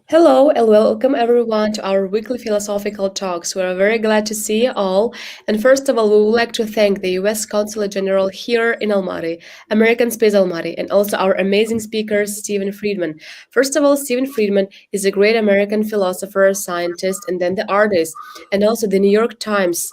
Hello and welcome everyone to our weekly philosophical talks. We are very glad to see you all. And first of all, we would like to thank the US Consulate General here in Almaty, American Space Almaty, and also our amazing speaker, S.Friedman. First of all, S.Friedman is a great American philosopher, scientist, and then the artist. And also the New York Times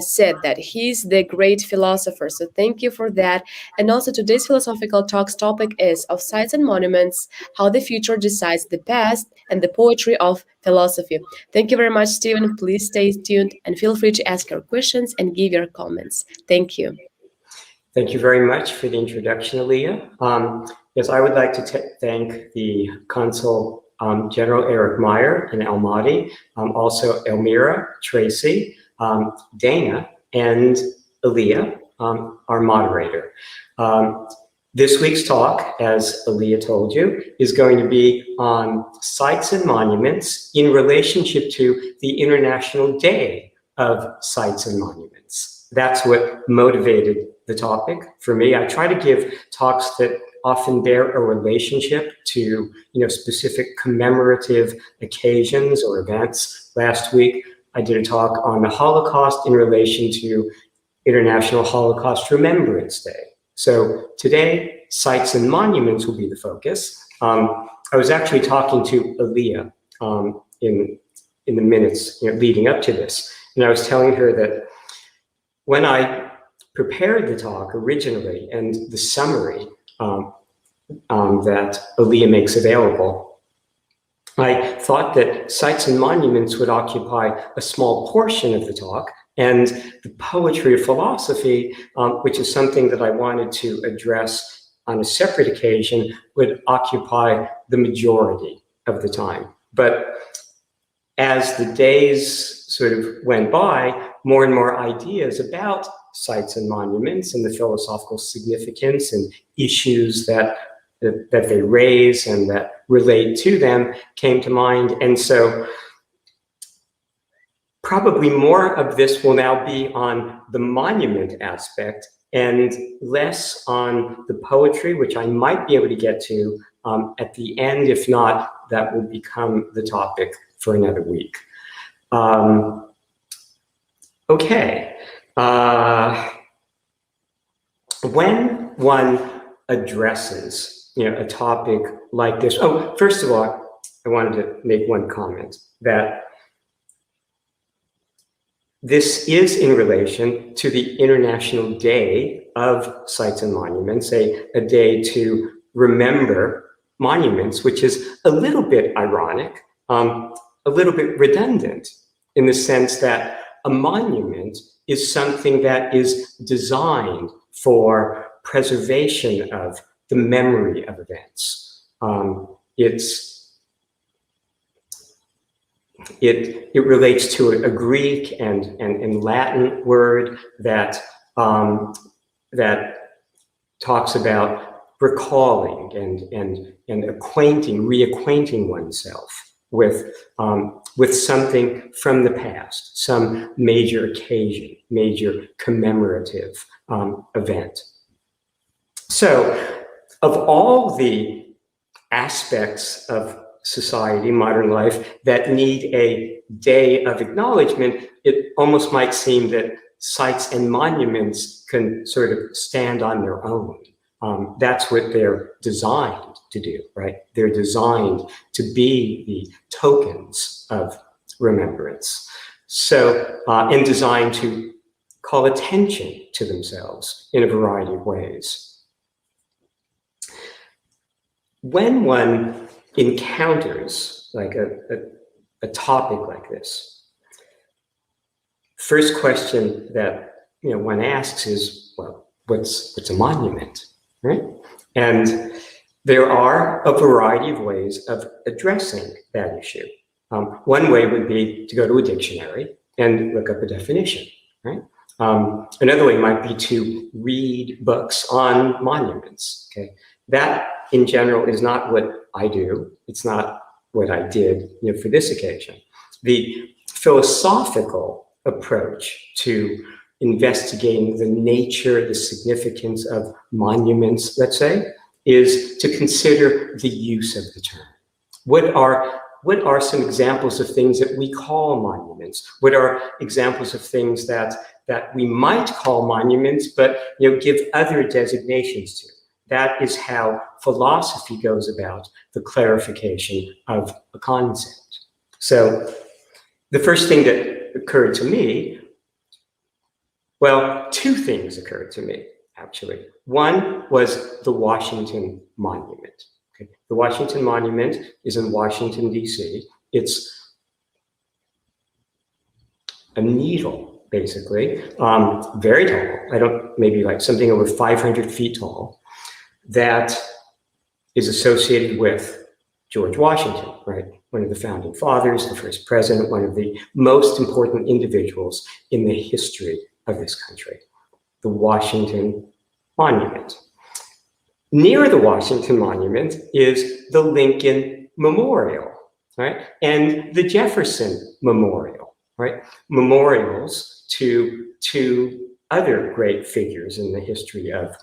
said that he's the great philosopher. So thank you for that. And also today's philosophical talks topic is of sites and monuments, how the future decides the past, and the poetry of philosophy. Thank you very much, Stephen. Please stay tuned and feel free to ask your questions and give your comments. Thank you. Thank you very much for the introduction, Aaliyah. Yes, I would like to thank the Consul General Eric Meyer in Almaty, also Elmira, Tracy, Dana, and Aaliyah, our moderator. This week's talk, as Aaliyah told you, is going to be on sites and monuments in relationship to the International Day of Sites and Monuments. That's what motivated the topic for me. I try to give talks that often bear a relationship to, specific commemorative occasions or events. Last week, I did a talk on the Holocaust in relation to International Holocaust Remembrance Day. So today, sites and monuments will be the focus. I was actually talking to Aaliyah in the minutes leading up to this, and I was telling her that when I prepared the talk originally and the summary that Aaliyah makes available, I thought that sites and monuments would occupy a small portion of the talk, and the poetry of philosophy, which is something that I wanted to address on a separate occasion, would occupy the majority of the time. But as the days sort of went by, more and more ideas about sites and monuments and the philosophical significance and issues that they raise and that relate to them came to mind. And so probably more of this will now be on the monument aspect and less on the poetry, which I might be able to get to at the end. If not, that will become the topic for another week. Okay. When one addresses a topic like this, first of all, I wanted to make one comment that this is in relation to the International Day of Sites and Monuments, a day to remember monuments, which is a little bit ironic, a little bit redundant in the sense that a monument is something that is designed for preservation of the memory of events. It relates to a Greek and Latin word that talks about recalling and reacquainting oneself with something from the past, some major occasion, major commemorative event. So, of all the aspects of society, modern life, that need a day of acknowledgement, it almost might seem that sites and monuments can sort of stand on their own. That's what they're designed to do, right? They're designed to be the tokens of remembrance. So, and designed to call attention to themselves in a variety of ways. When one encounters like a topic like this, first question that one asks is, well, what's a monument, right? And there are a variety of ways of addressing that issue. One way would be to go to a dictionary and look up a definition, right? Another way might be to read books on monuments, okay? That, in general, is not what I do. It's not what I did for this occasion. The philosophical approach to investigating the nature, the significance of monuments, let's say, is to consider the use of the term. What what are some examples of things that we call monuments? What are examples of things that we might call monuments, but give other designations to? That is how philosophy goes about the clarification of a concept. So the first thing that occurred to me, well, two things occurred to me, actually. One was the Washington Monument. Okay. The Washington Monument is in Washington, D.C. It's a needle, basically, very tall. Maybe like something over 500 feet tall, that is associated with George Washington, right? One of the founding fathers, the first president, one of the most important individuals in the history of this country. The Washington Monument. Near the Washington Monument is the Lincoln Memorial, right? And the Jefferson Memorial, right? Memorials to other great figures in the history of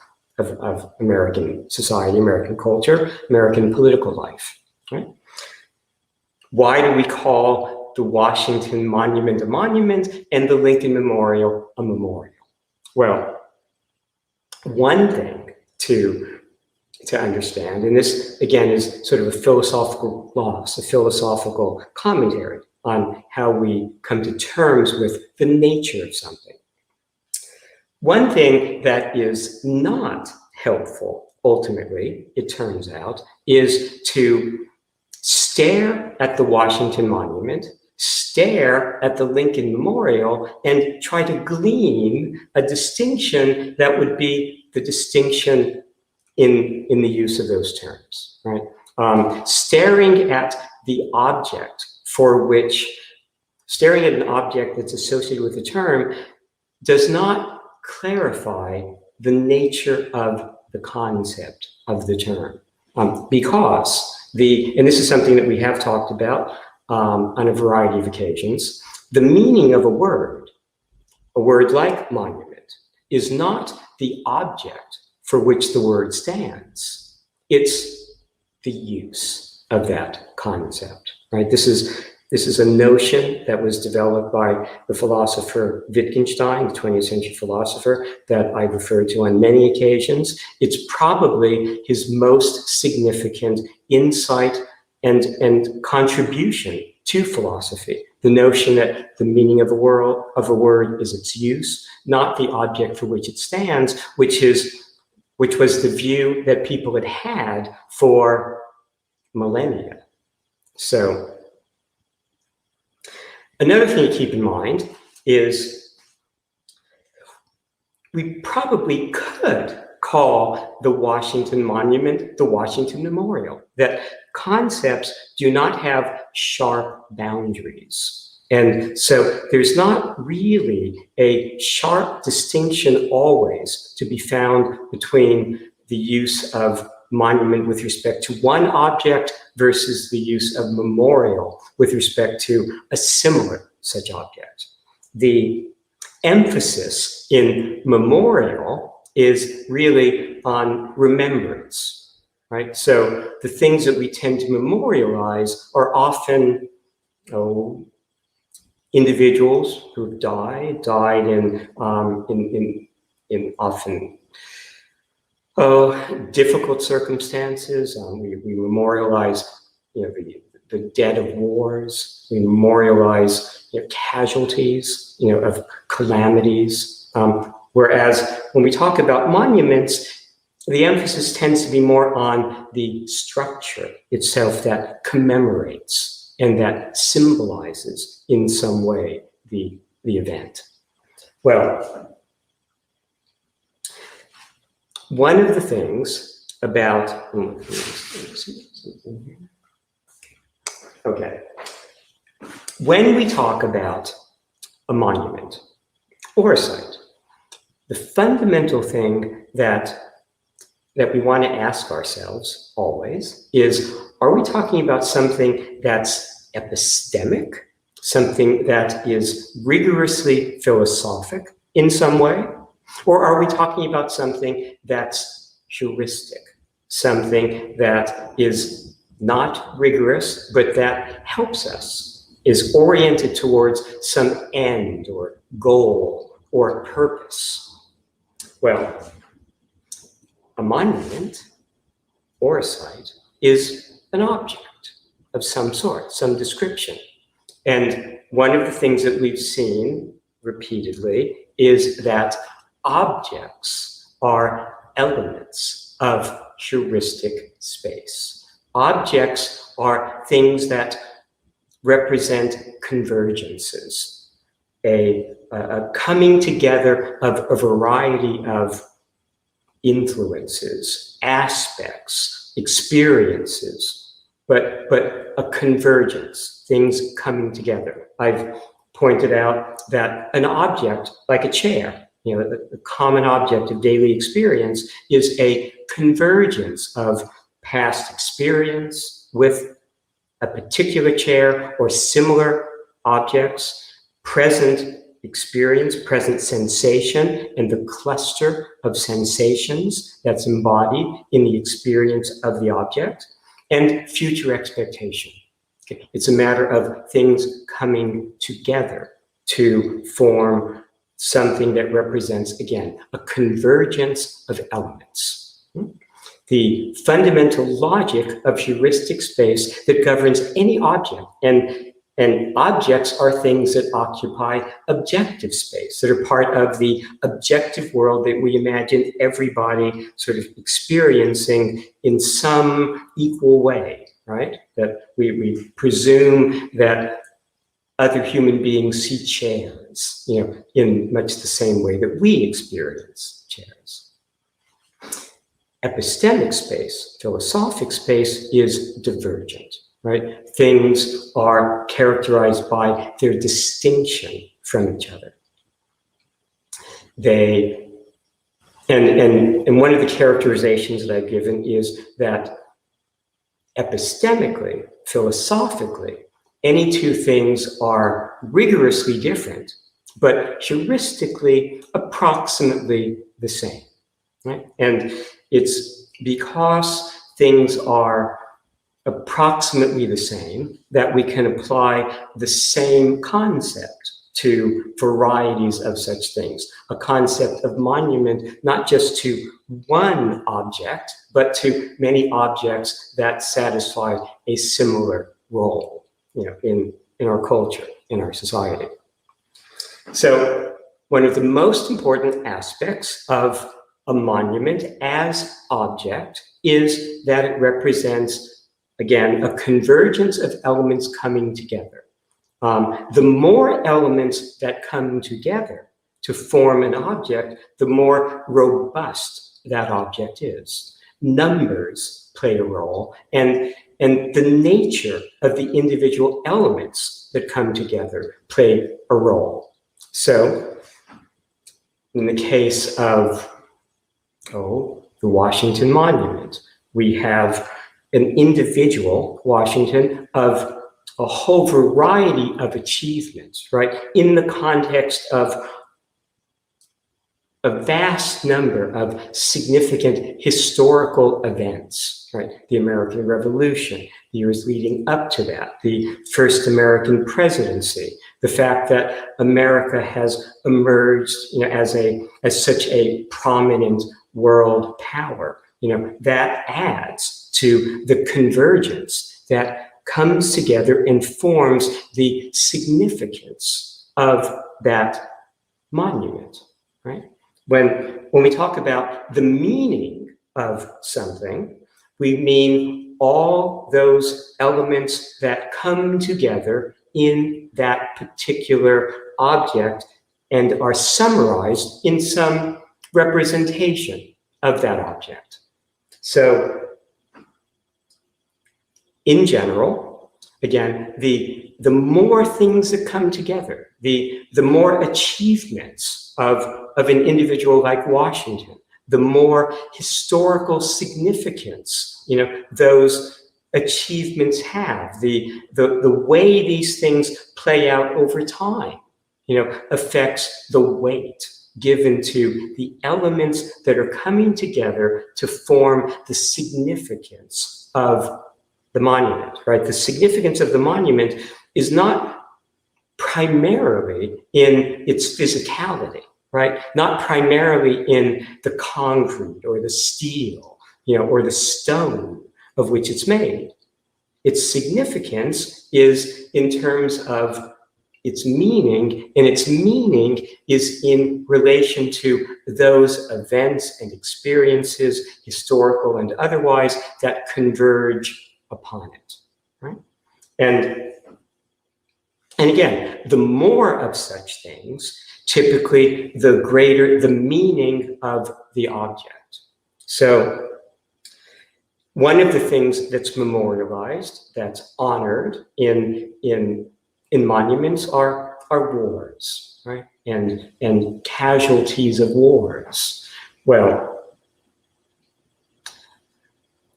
American society, American culture, American political life, right? Why do we call the Washington Monument a monument and the Lincoln Memorial a memorial? Well, one thing to understand, and this again is sort of a philosophical gloss, a philosophical commentary on how we come to terms with the nature of something. One thing that is not helpful, ultimately, it turns out, is to stare at the Washington Monument, stare at the Lincoln Memorial, and try to glean a distinction that would be the distinction in the use of those terms, right? Staring at the object staring at an object that's associated with the term does not clarify the nature of the concept of the term. Because and this is something that we have talked about on a variety of occasions, the meaning of a word like monument, is not the object for which the word stands. It's the use of that concept, right? This is a notion that was developed by the philosopher Wittgenstein, the 20th century philosopher that I referred to on many occasions. It's probably his most significant insight and contribution to philosophy. The notion that the meaning of a word is its use, not the object for which it stands, which was the view that people had for millennia. So another thing to keep in mind is we probably could call the Washington Monument the Washington Memorial, that concepts do not have sharp boundaries. And so there's not really a sharp distinction always to be found between the use of monument with respect to one object versus the use of memorial with respect to a similar such object. The emphasis in memorial is really on remembrance, right? So the things that we tend to memorialize are often individuals who have died in often difficult circumstances. We memorialize, the dead of wars. We memorialize, casualties, of calamities. Whereas when we talk about monuments, the emphasis tends to be more on the structure itself that commemorates and that symbolizes in some way the event. Well, one of the things about, okay, when we talk about a monument or a site, the fundamental thing that we want to ask ourselves always is, are we talking about something that's epistemic, something that is rigorously philosophic in some way? Or are we talking about something that's heuristic, something that is not rigorous, but that helps us, is oriented towards some end or goal or purpose. Well, a monument or a site is an object of some sort, some description. And one of the things that we've seen repeatedly is that objects are elements of heuristic space. Objects are things that represent convergences, a coming together of a variety of influences, aspects, experiences, but a convergence, things coming together. I've pointed out that an object like a chair, the common object of daily experience, is a convergence of past experience with a particular chair or similar objects, present experience, present sensation, and the cluster of sensations that's embodied in the experience of the object, and future expectation. Okay. It's a matter of things coming together to form something that represents, again, a convergence of elements. The fundamental logic of heuristic space that governs any object, and objects are things that occupy objective space, that are part of the objective world that we imagine everybody sort of experiencing in some equal way, right? That we presume that other human beings see chairs, in much the same way that we experience chairs. Epistemic space, philosophic space, is divergent. Right? Things are characterized by their distinction from each other. And one of the characterizations that I've given is that epistemically, philosophically, any two things are rigorously different, but heuristically approximately the same. Right? And it's because things are approximately the same that we can apply the same concept to varieties of such things. A concept of monument, not just to one object, but to many objects that satisfy a similar role, in our culture, in our society. So one of the most important aspects of a monument as object is that it represents, again, a convergence of elements coming together. The more elements that come together to form an object, the more robust that object is. Numbers play a role, and the nature of the individual elements that come together play a role. So, in the case of, the Washington Monument, we have an individual, Washington, of a whole variety of achievements, right? In the context of a vast number of significant historical events, right? The American Revolution, the years leading up to that, the first American presidency, the fact that America has emerged, as such a prominent world power, that adds to the convergence that comes together and forms the significance of that monument, right? When we talk about the meaning of something, we mean all those elements that come together in that particular object and are summarized in some representation of that object. So, in general, again, the more things that come together, the more achievements of an individual like Washington, the more historical significance, those achievements have, the way these things play out over time, affects the weight given to the elements that are coming together to form the significance of the monument, right? The significance of the monument is not primarily in its physicality, right? Not primarily in the concrete or the steel, or the stone of which it's made. Its significance is in terms of its meaning, and its meaning is in relation to those events and experiences, historical and otherwise, that converge upon it, right? And again, the more of such things, typically the greater the meaning of the object. So one of the things that's memorialized, that's honored in monuments are wars, right? And casualties of wars. Well,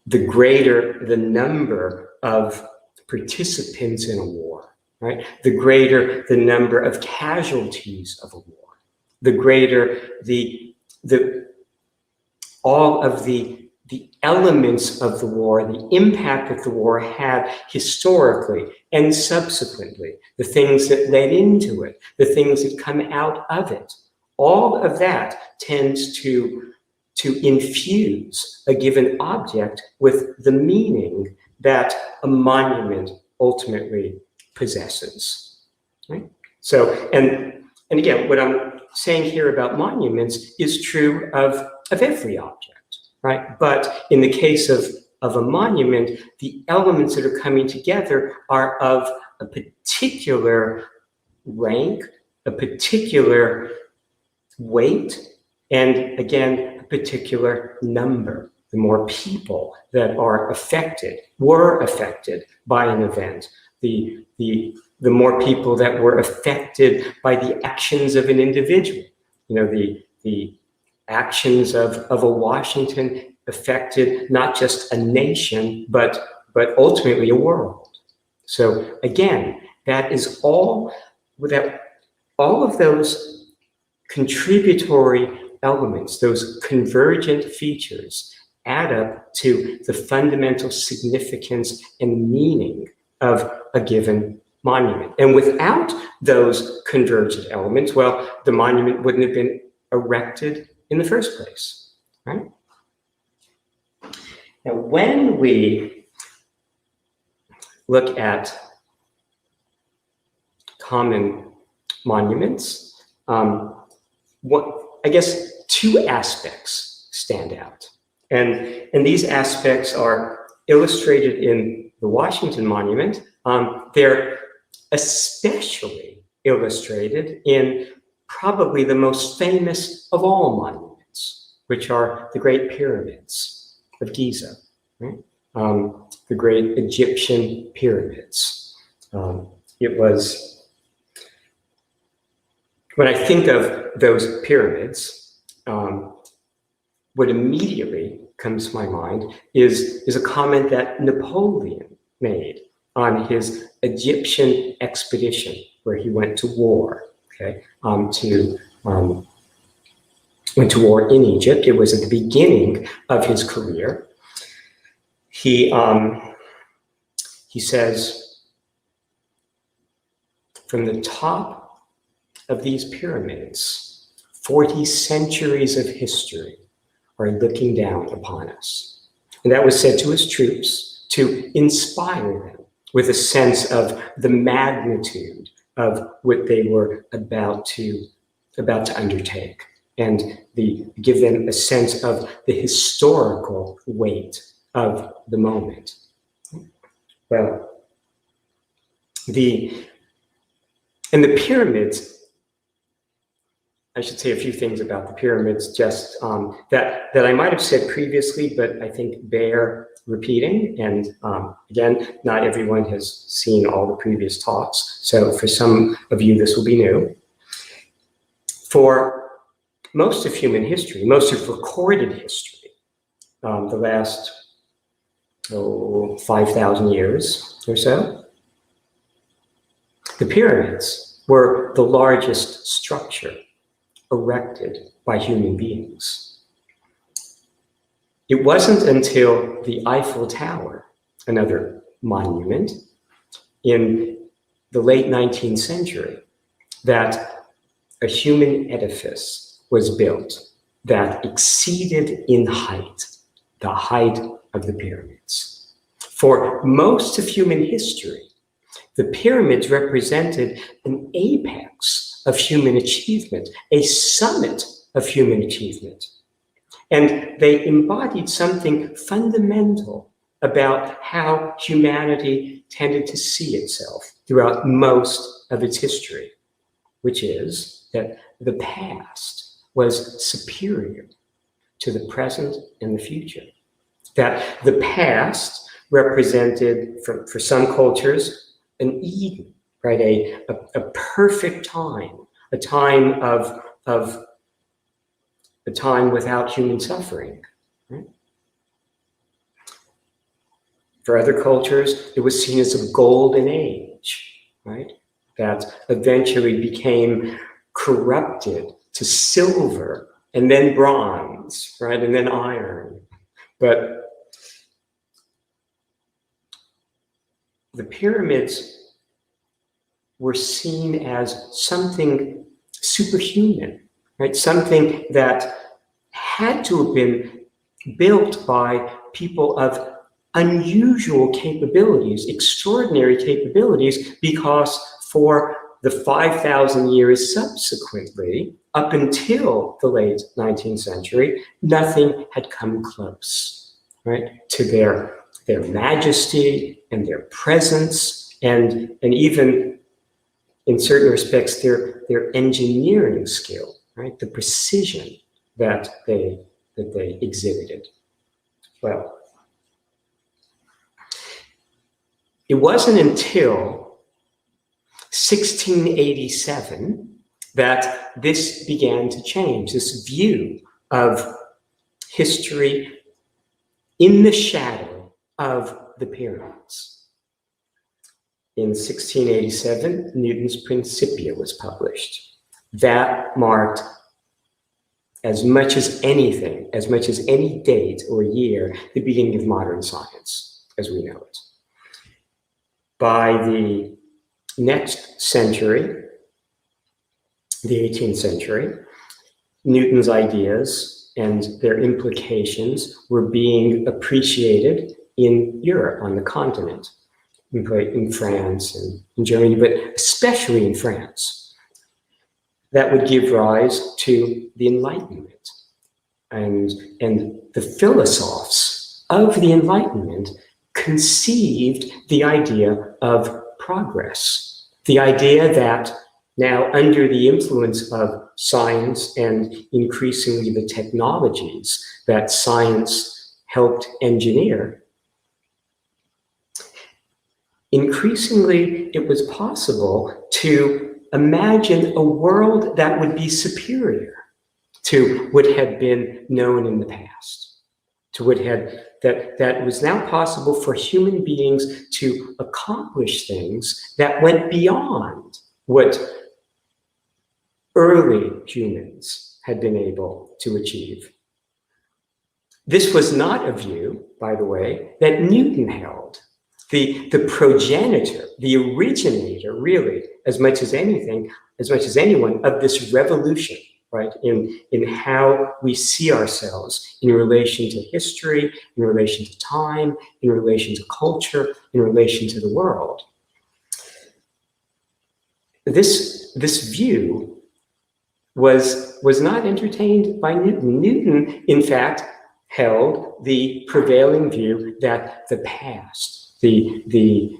the greater the number of participants in a war, right? The greater the number of casualties of a war, the greater all of the elements of the war, the impact that the war had historically and subsequently, the things that led into it, the things that come out of it, all of that tends to infuse a given object with the meaning that a monument ultimately possesses, right? So, and again, what I'm saying here about monuments is true of every object, right? But in the case of a monument, the elements that are coming together are of a particular rank, a particular weight, and again, a particular number. The more people that were affected by an event, the more people that were affected by the actions of an individual. The actions of a Washington affected not just a nation, but ultimately a world. So again, that is all of those contributory elements, those convergent features, add up to the fundamental significance and meaning of a given monument. And without those convergent elements, well, the monument wouldn't have been erected in the first place, right? Now, when we look at common monuments, I guess two aspects stand out. And these aspects are illustrated in the Washington Monument. They're especially illustrated in probably the most famous of all monuments, which are the Great Pyramids of Giza, right? The great Egyptian pyramids. It was, when I think of those pyramids, what immediately comes to my mind is a comment that Napoleon made on his Egyptian expedition, where he went to war. Okay, went to war in Egypt. It was at the beginning of his career. He says, from the top of these pyramids, 40 centuries of history are looking down upon us. And that was said to his troops to inspire them with a sense of the magnitude of what they were about to undertake, and give them a sense of the historical weight of the moment. Well, the pyramids, I should say a few things about the pyramids, just that I might have said previously, but I think bear repeating. And again, not everyone has seen all the previous talks. So for some of you, this will be new. For most of human history, most of recorded history, the last 5,000 years or so, the pyramids were the largest structure erected by human beings. It wasn't until the Eiffel Tower, another monument in the late 19th century that a human edifice was built that exceeded in height the height of the pyramids. For most of human history, the pyramids represented an apex of human achievement, a summit of human achievement. And they embodied something fundamental about how humanity tended to see itself throughout most of its history, which is that the past was superior to the present and the future. That the past represented, for some cultures, an Eden, right? A perfect time, a time a time without human suffering. Right? For other cultures, it was seen as a golden age, right? That eventually became corrupted to silver and then bronze, right? And then iron. But the pyramids were seen as something superhuman, right? Something that had to have been built by people of unusual capabilities, extraordinary capabilities, because for the 5,000 years subsequently, up until the late 19th century, nothing had come close, right, to their majesty and their presence, and even in certain respects their engineering skill, right, the precision that they exhibited. Well, it wasn't until 1687 that this began to change, this view of history in the shadow of the pyramids. In 1687, Newton's Principia was published. That marked, as much as anything, as much as any date or year, the beginning of modern science as we know it. By the next century, the 18th century, Newton's ideas and their implications were being appreciated in Europe, on the continent, in France and in Germany, but especially in France. That would give rise to the Enlightenment. And the philosophers of the Enlightenment conceived the idea of progress, the idea that now, under the influence of science and increasingly the technologies that science helped engineer, increasingly it was possible to imagine a world that would be superior to what had been known in the past, to what had that was now possible for human beings to accomplish things that went beyond what early humans had been able to achieve. This was not a view, by the way, that Newton held. The progenitor, the originator, really, as much as anything, as much as anyone, of this revolution, right, in how we see ourselves in relation to history, in relation to time, in relation to culture, in relation to the world. This view was not entertained by Newton. Newton, in fact, held the prevailing view that the past, the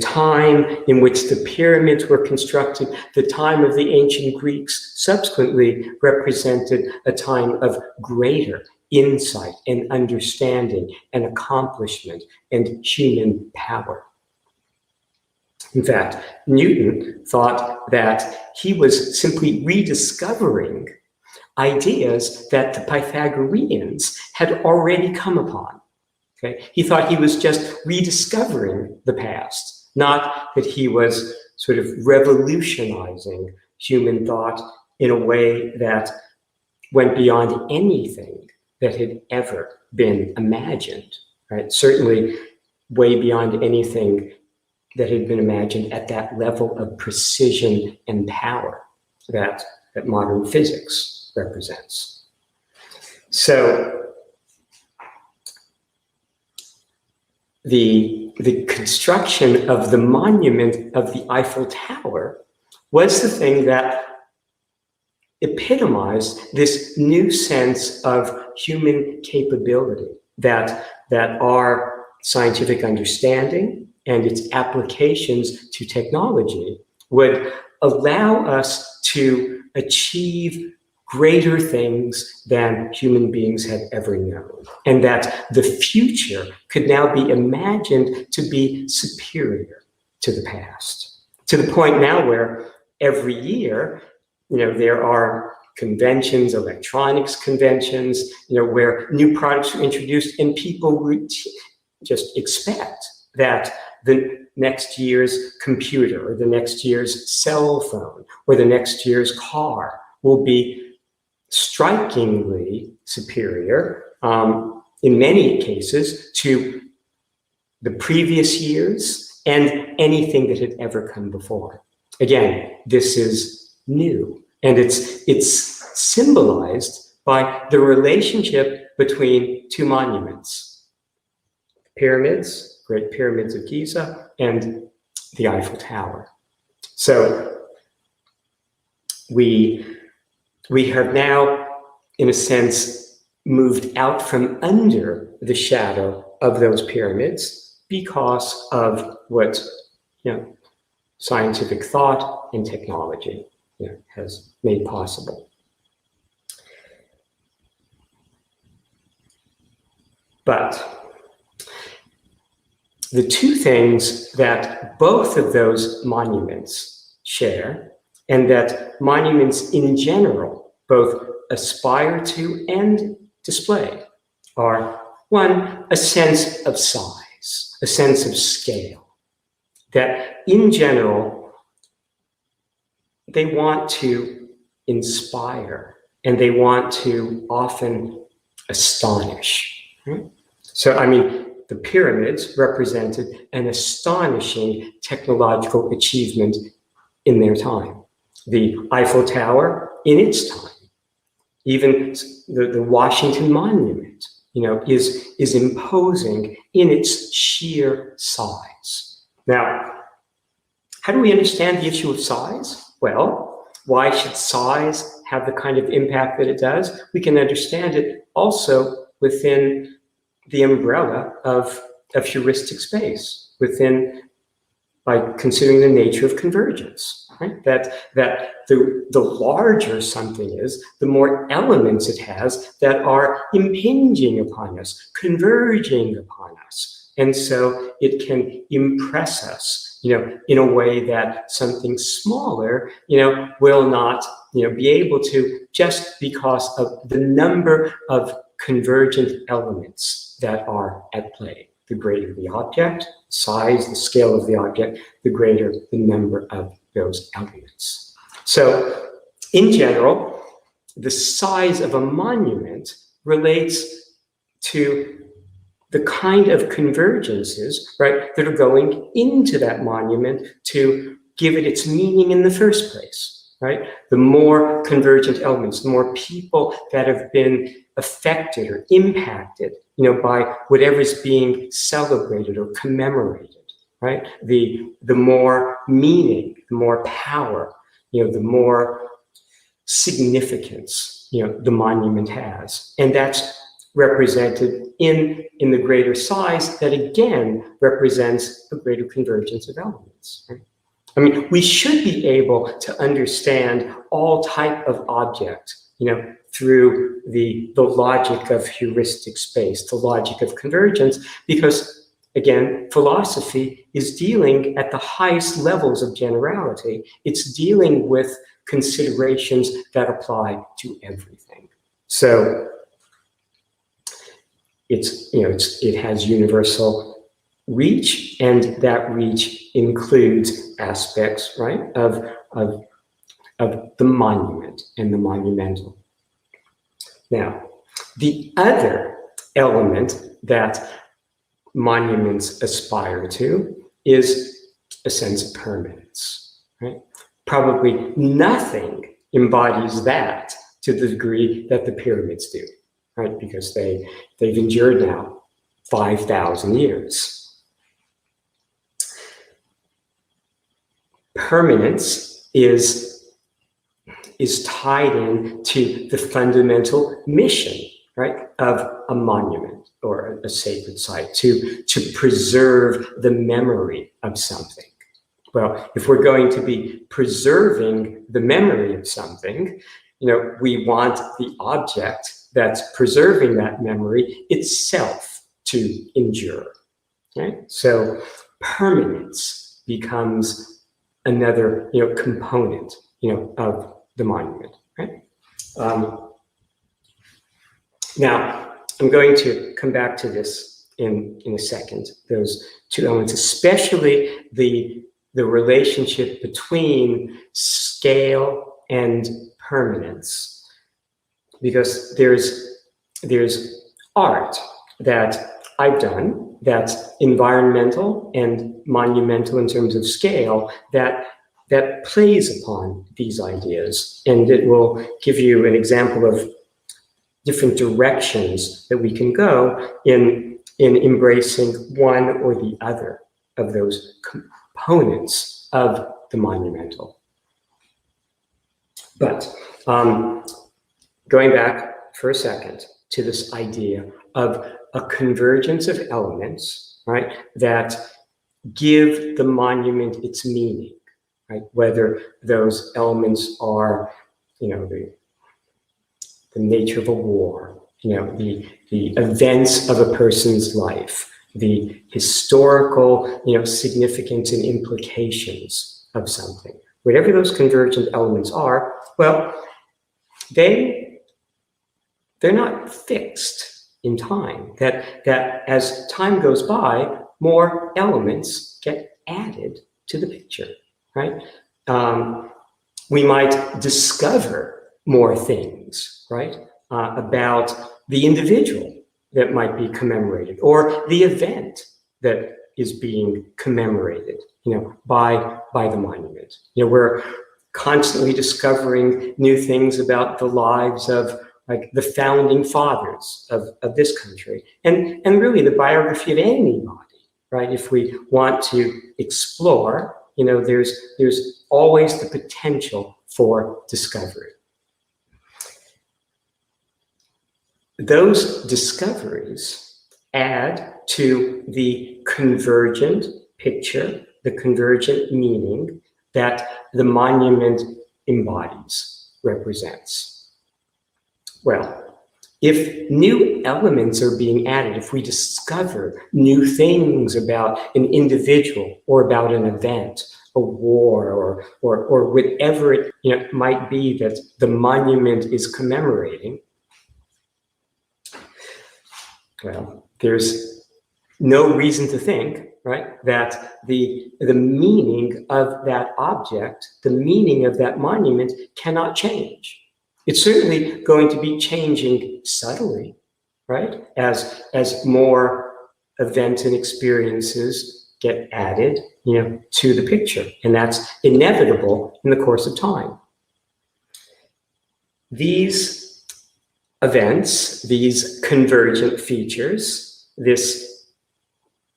time in which the pyramids were constructed, the time of the ancient Greeks subsequently represented a time of greater insight and understanding and accomplishment and human power. In fact, Newton thought that he was simply rediscovering ideas that the Pythagoreans had already come upon. Okay? He thought he was just rediscovering the past, not that he was sort of revolutionizing human thought in a way that went beyond anything that had ever been imagined. Right? Certainly, way beyond anything that had been imagined at that level of precision and power that modern physics represents. So the construction of the monument of the Eiffel Tower was the thing that epitomized this new sense of human capability, that our scientific understanding and its applications to technology would allow us to achieve greater things than human beings had ever known, and that the future could now be imagined to be superior to the past, to the point now where every year, there are conventions, electronics conventions, where new products are introduced, and people would just expect that the next year's computer or the next year's cell phone or the next year's car will be strikingly superior, in many cases, to the previous years and anything that had ever come before. Again, this is new, and it's symbolized by the relationship between two monuments: pyramids, Great Pyramids of Giza, and the Eiffel Tower. So we have now, in a sense, moved out from under the shadow of those pyramids because of what scientific thought and technology has made possible. But the two things that both of those monuments share, and that monuments in general both aspire to and display, are, one, a sense of size, a sense of scale, that in general, they want to inspire and they want to often astonish. So, the pyramids represented an astonishing technological achievement in their time. The Eiffel Tower in its time, even the Washington Monument, is imposing in its sheer size. Now, how do we understand the issue of size? Well, why should size have the kind of impact that it does? We can understand it also within the umbrella of heuristic space, by considering the nature of convergence, right? That the larger something is, the more elements it has that are impinging upon us, converging upon us. And so it can impress us, in a way that something smaller, will not, be able to, just because of the number of convergent elements that are at play. The greater the object, size, the scale of the object, the greater the number of those elements. So, in general, the size of a monument relates to the kind of convergences, right, that are going into that monument to give it its meaning in the first place, right? The more convergent elements, the more people that have been affected or impacted, by whatever's being celebrated or commemorated, right? The more meaning, the more power, the more significance, the monument has. And that's represented in the greater size that again represents a greater convergence of elements, right? We should be able to understand all type of object, through the logic of heuristic space, the logic of convergence, because, again, philosophy is dealing at the highest levels of generality. It's dealing with considerations that apply to everything. So it has universal reach, and that reach includes aspects, right, of the monument and the monumental. Now, the other element that monuments aspire to is a sense of permanence, right? Probably nothing embodies that to the degree that the pyramids do, right? Because they've endured now 5,000 years. Permanence is tied in to the fundamental mission, right, of a monument or a sacred site, to preserve the memory of something. Well, if we're going to be preserving the memory of something, we want the object that's preserving that memory itself to endure, right? So permanence becomes another, component, of the monument, right? Now, I'm going to come back to this in a second, those two elements, especially the relationship between scale and permanence, because there's art that I've done that's environmental and monumental in terms of scale that plays upon these ideas, and it will give you an example of different directions that we can go in embracing one or the other of those components of the monumental. But going back for a second to this idea of a convergence of elements, right, that give the monument its meaning, right? Whether those elements are, the nature of a war, the events of a person's life, the historical, significance and implications of something. Whatever those convergent elements are, well, they're not fixed in time. That as time goes by, more elements get added to the picture, right? We might discover more things, right, about the individual that might be commemorated, or the event that is being commemorated, by the monument. We're constantly discovering new things about the lives of, like, the founding fathers of this country, and really the biography of anybody, right? If we want to explore, there's always the potential for discovery. Those discoveries add to the convergent picture, the convergent meaning that the monument embodies, represents. Well, if new elements are being added, if we discover new things about an individual or about an event, a war, or whatever it might be that the monument is commemorating, well, there's no reason to think, right, that the meaning of that object, the meaning of that monument cannot change. It's certainly going to be changing subtly, right, as more events and experiences get added, to the picture, and that's inevitable in the course of time. These events, these convergent features, the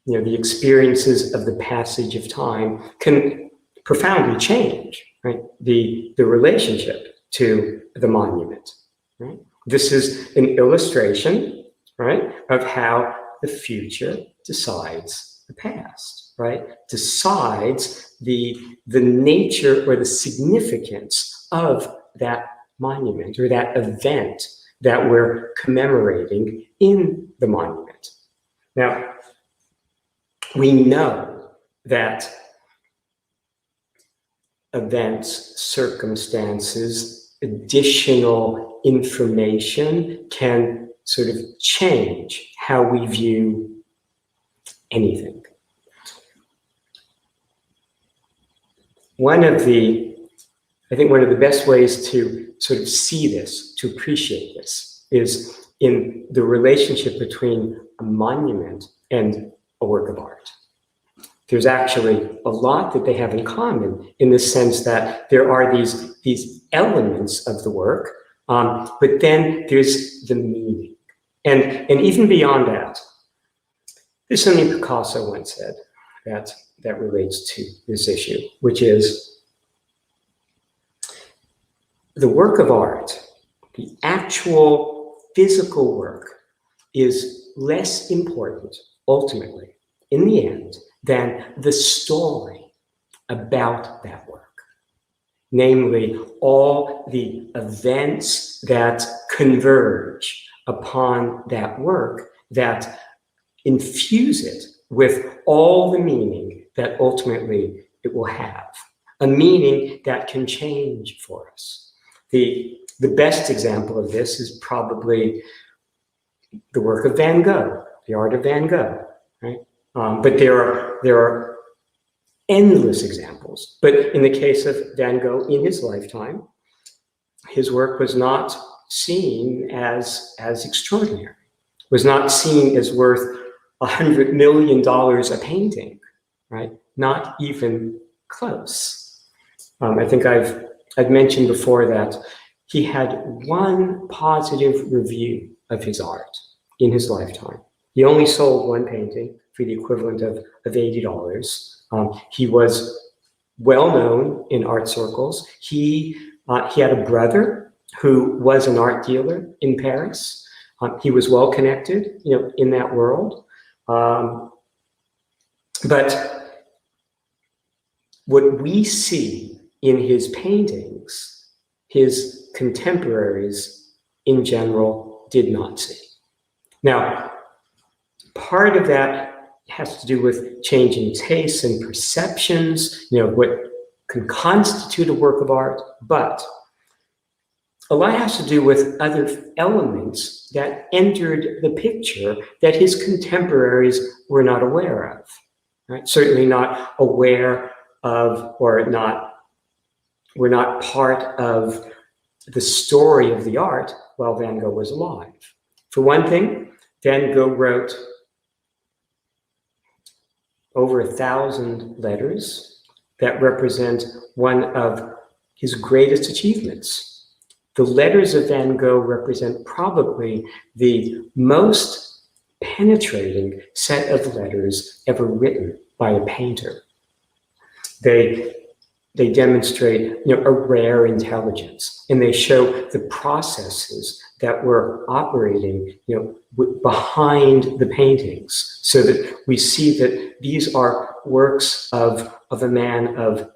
experiences of the passage of time can profoundly change, right, the relationship to the monument, right? This is an illustration, right, of how the future decides the past, right? Decides the nature or the significance of that monument or that event that we're commemorating in the monument. Now, we know that events, circumstances, additional information can sort of change how we view anything. One of the best ways to sort of see this, to appreciate this, is in the relationship between a monument and a work of art. There's actually a lot that they have in common in the sense that there are these elements of the work, but then there's the meaning. And even beyond that, there's something Picasso once said that relates to this issue, which is the work of art, the actual physical work, is less important, ultimately, in the end, than the story about that work. Namely, all the events that converge upon that work that infuse it with all the meaning that ultimately it will have. A meaning that can change for us. The best example of this is probably the work of Van Gogh, the art of Van Gogh, right? But there are endless examples. But in the case of Van Gogh, in his lifetime, his work was not seen as extraordinary, was not seen as worth $100 million a painting, right? Not even close. I think I've mentioned before that he had one positive review of his art in his lifetime. He only sold one painting for the equivalent of $80. He was well known in art circles. He had a brother who was an art dealer in Paris. He was well connected, in that world. But what we see in his paintings, his contemporaries in general did not see. Now, part of that has to do with changing tastes and perceptions, what can constitute a work of art, but a lot has to do with other elements that entered the picture that his contemporaries were not aware of, right? Certainly not aware of, or were not part of the story of the art while Van Gogh was alive. For one thing, Van Gogh wrote over 1,000 letters that represent one of his greatest achievements. The letters of Van Gogh represent probably the most penetrating set of letters ever written by a painter. They demonstrate, a rare intelligence, and they show the processes that were operating, behind the paintings, so that we see that these are works of a man of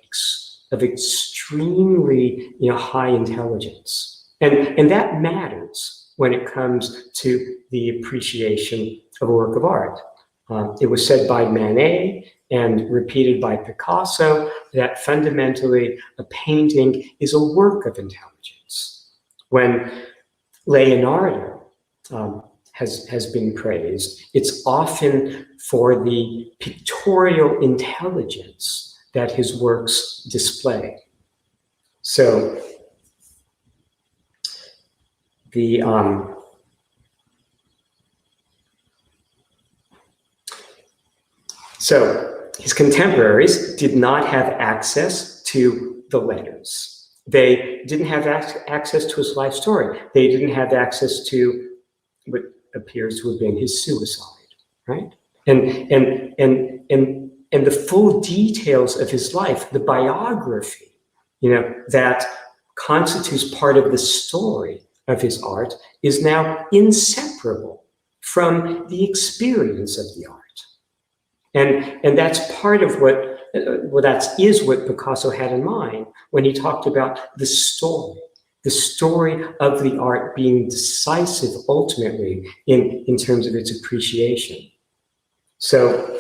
extremely, high intelligence, and that matters when it comes to the appreciation of a work of art. It was said by Manet and repeated by Picasso that fundamentally a painting is a work of intelligence. When Leonardo has been praised, it's often for the pictorial intelligence that his works display. So his contemporaries did not have access to the letters. They didn't have access to his life story. They didn't have access to what appears to have been his suicide, right? And the full details of his life, the biography, that constitutes part of the story of his art, is now inseparable from the experience of the art. And that's part of what Picasso had in mind when he talked about the story of the art being decisive ultimately in terms of its appreciation. So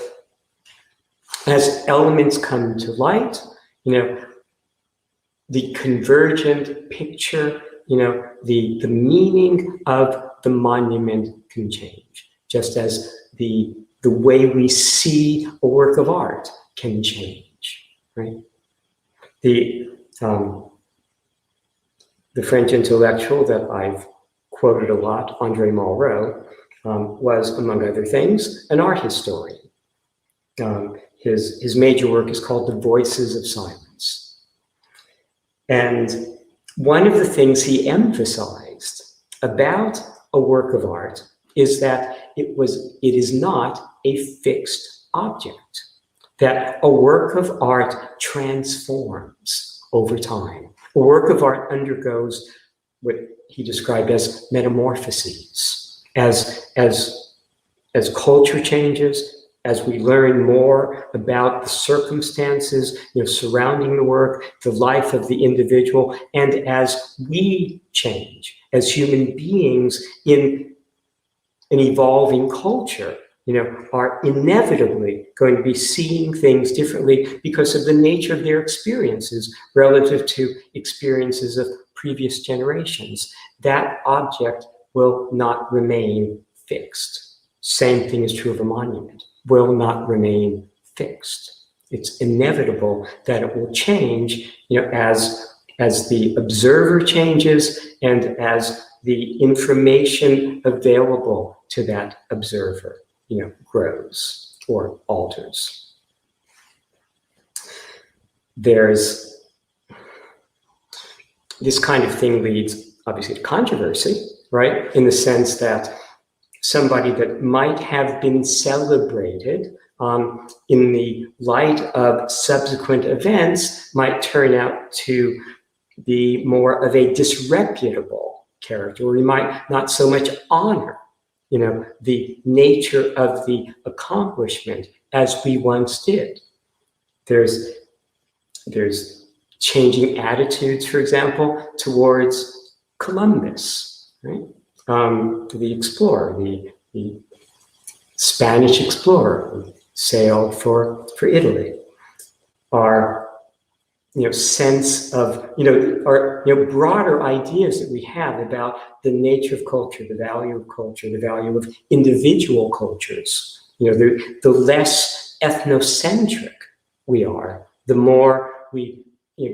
as elements come to light, the convergent picture, the meaning of the monument can change, just as the way we see a work of art can change, right? The French intellectual that I've quoted a lot, André Malraux, was, among other things, an art historian. His major work is called The Voices of Silence. And one of the things he emphasized about a work of art is that it is not a fixed object, that a work of art transforms over time. A work of art undergoes what he described as metamorphoses. As culture changes, as we learn more about the circumstances, surrounding the work, the life of the individual, and as we change as human beings in an evolving culture, are inevitably going to be seeing things differently because of the nature of their experiences relative to experiences of previous generations. That object will not remain fixed. Same thing is true of a monument, will not remain fixed. It's inevitable that it will change, as the observer changes and as the information available to that observer, grows or alters. There's this kind of thing leads obviously to controversy, right? In the sense that somebody that might have been celebrated in the light of subsequent events might turn out to be more of a disreputable character, or we might not so much honor, the nature of the accomplishment as we once did. There's changing attitudes, for example, towards Columbus, right? The explorer, the Spanish explorer who sailed for Italy. Our sense of, broader ideas that we have about the nature of culture, the value of individual cultures. The less ethnocentric we are, the more we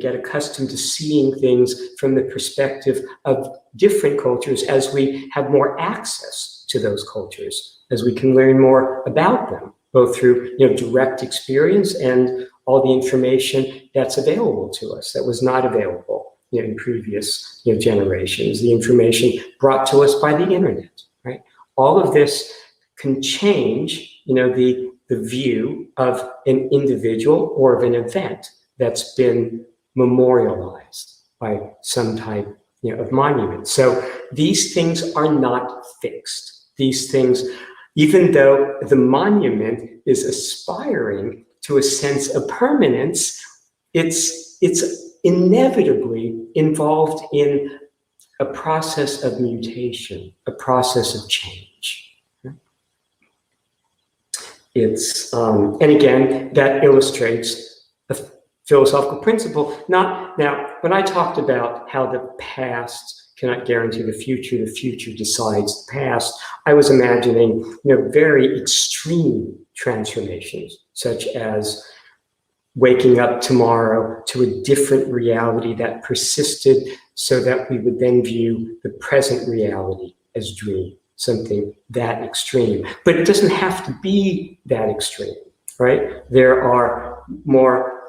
get accustomed to seeing things from the perspective of different cultures as we have more access to those cultures, as we can learn more about them, both through direct experience and all the information that's available to us that was not available in previous generations, the information brought to us by the internet, right? All of this can change the view of an individual or of an event that's been memorialized by some type of monument. So these things are not fixed. These things, even though the monument is aspiring to a sense of permanence, it's inevitably involved in a process of mutation, a process of change. It's and again, that illustrates a philosophical principle. Now, when I talked about how the past cannot guarantee the future decides the past, I was imagining very extreme transformations, such as waking up tomorrow to a different reality that persisted so that we would then view the present reality as dream, something that extreme. But it doesn't have to be that extreme, right? There are more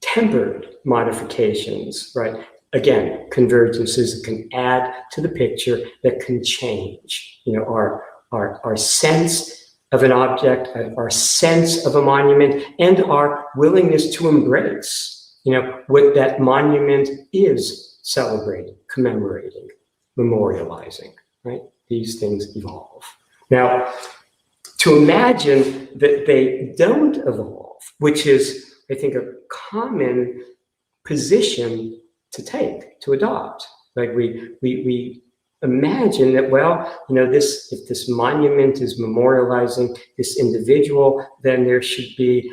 tempered modifications, right? Again, convergences that can add to the picture, that can change, our sense of an object, our sense of a monument, and our willingness to embrace, what that monument is celebrating, commemorating, memorializing, right? These things evolve. Now, to imagine that they don't evolve, which is, I think, a common position to take, to adopt. Like we imagine that, if this monument is memorializing this individual, then there should be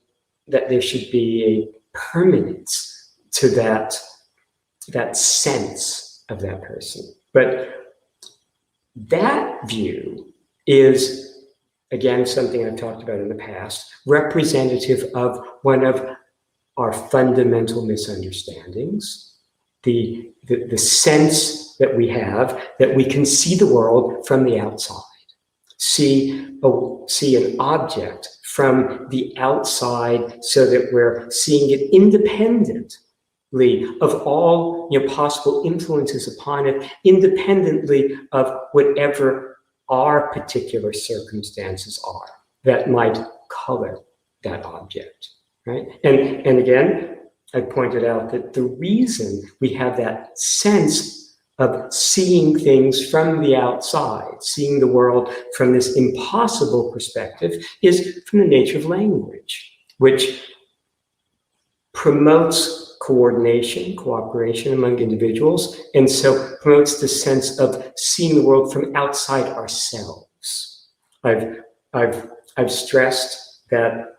a permanence to that sense of that person. But that view is, again, something I've talked about in the past, representative of one of our fundamental misunderstandings, the sense that we have that we can see the world from the outside, see an object from the outside so that we're seeing it independently of all possible influences upon it, independently of whatever our particular circumstances are that might color that object, right? And again, I pointed out that the reason we have that sense of seeing things from the outside, seeing the world from this impossible perspective, is from the nature of language, which promotes coordination, cooperation among individuals, and so promotes the sense of seeing the world from outside ourselves. I've stressed that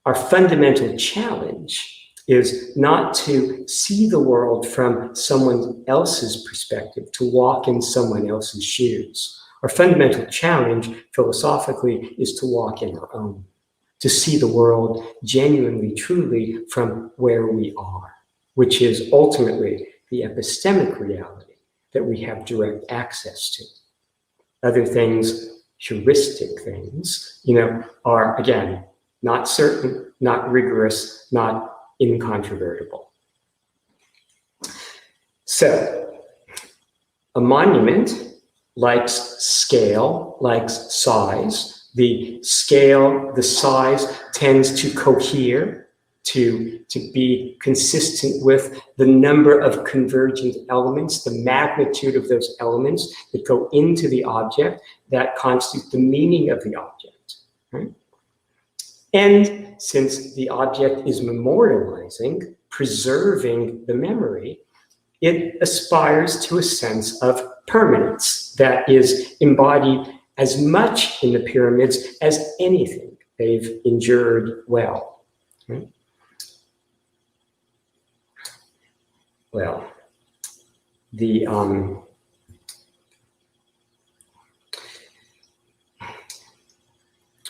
our fundamental challenge is not to see the world from someone else's perspective, to walk in someone else's shoes. Our fundamental challenge, philosophically, is to walk in our own, to see the world genuinely, truly from where we are, which is ultimately the epistemic reality that we have direct access to. Other things, heuristic things, are, again, not certain, not rigorous, not incontrovertible. So, a monument likes scale, likes size. The scale, the size tends to cohere, to be consistent with the number of convergent elements, the magnitude of those elements that go into the object that constitute the meaning of the object, right? And since the object is memorializing, preserving the memory, it aspires to a sense of permanence that is embodied as much in the pyramids as anything they've endured well. Right? Well,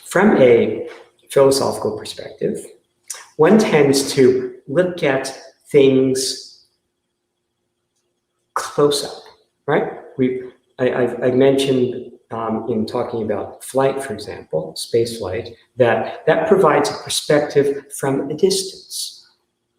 from a philosophical perspective, one tends to look at things close up, right? I mentioned in talking about flight, for example, space flight, that provides a perspective from a distance.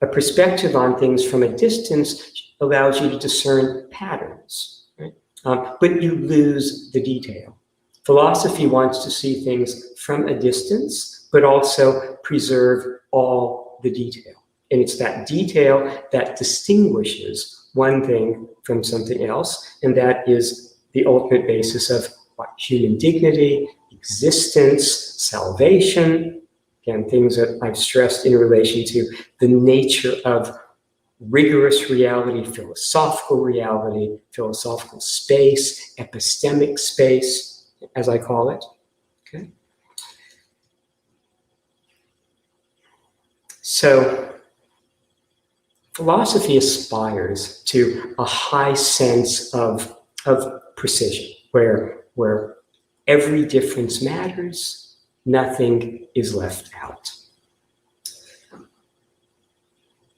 A perspective on things from a distance allows you to discern patterns, right? But you lose the detail. Philosophy wants to see things from a distance, but also preserve all the detail. And it's that detail that distinguishes one thing from something else, and that is the ultimate basis of human dignity, existence, salvation, again, things that I've stressed in relation to the nature of rigorous reality, philosophical space, epistemic space, as I call it. Okay. So philosophy aspires to a high sense of precision, where every difference matters, nothing is left out.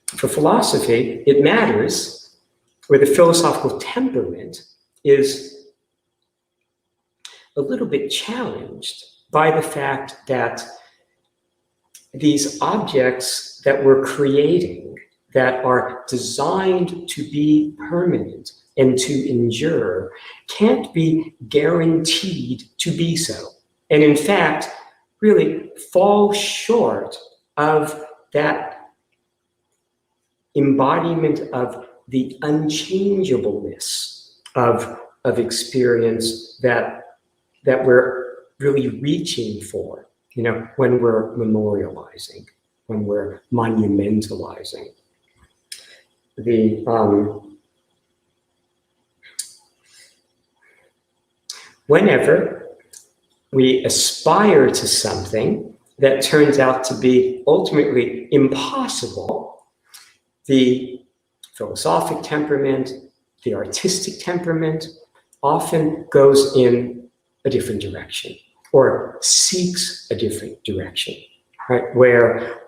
For philosophy, it matters where the philosophical temperament is a little bit challenged by the fact that these objects that we're creating, that are designed to be permanent and to endure, can't be guaranteed to be so. And in fact, really fall short of that embodiment of the unchangeableness of experience that we're really reaching for, when we're memorializing, when we're monumentalizing. Whenever we aspire to something that turns out to be ultimately impossible, the philosophic temperament, the artistic temperament often goes in a different direction or seeks a different direction, right? Where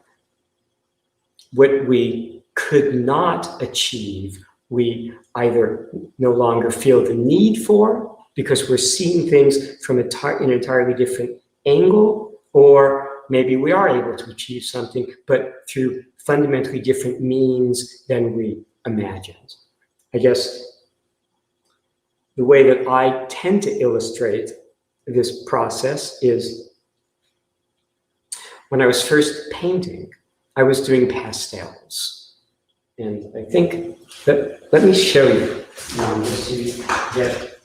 what we could not achieve, we either no longer feel the need for because we're seeing things from an entirely different angle, or maybe we are able to achieve something, but through fundamentally different means than we imagined. I guess the way that I tend to illustrate this process is when I was first painting, I was doing pastels. And I think that, let me show you, so you get,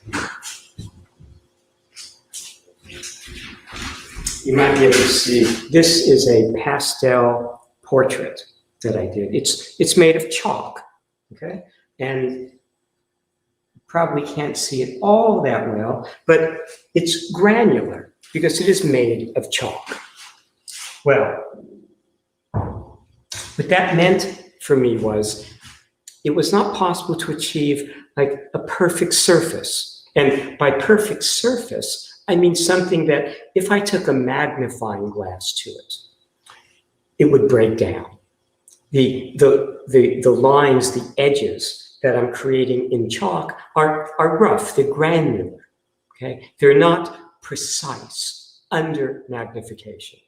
you might be able to see, this is a pastel portrait that I did. It's made of chalk, okay? And probably can't see it all that well, but it's granular because it is made of chalk. Well, what that meant for me was it was not possible to achieve like a perfect surface. And by perfect surface, I mean something that if I took a magnifying glass to it, it would break down. The lines, the edges that I'm creating in chalk are rough, they're granular, okay? They're not precise under magnification.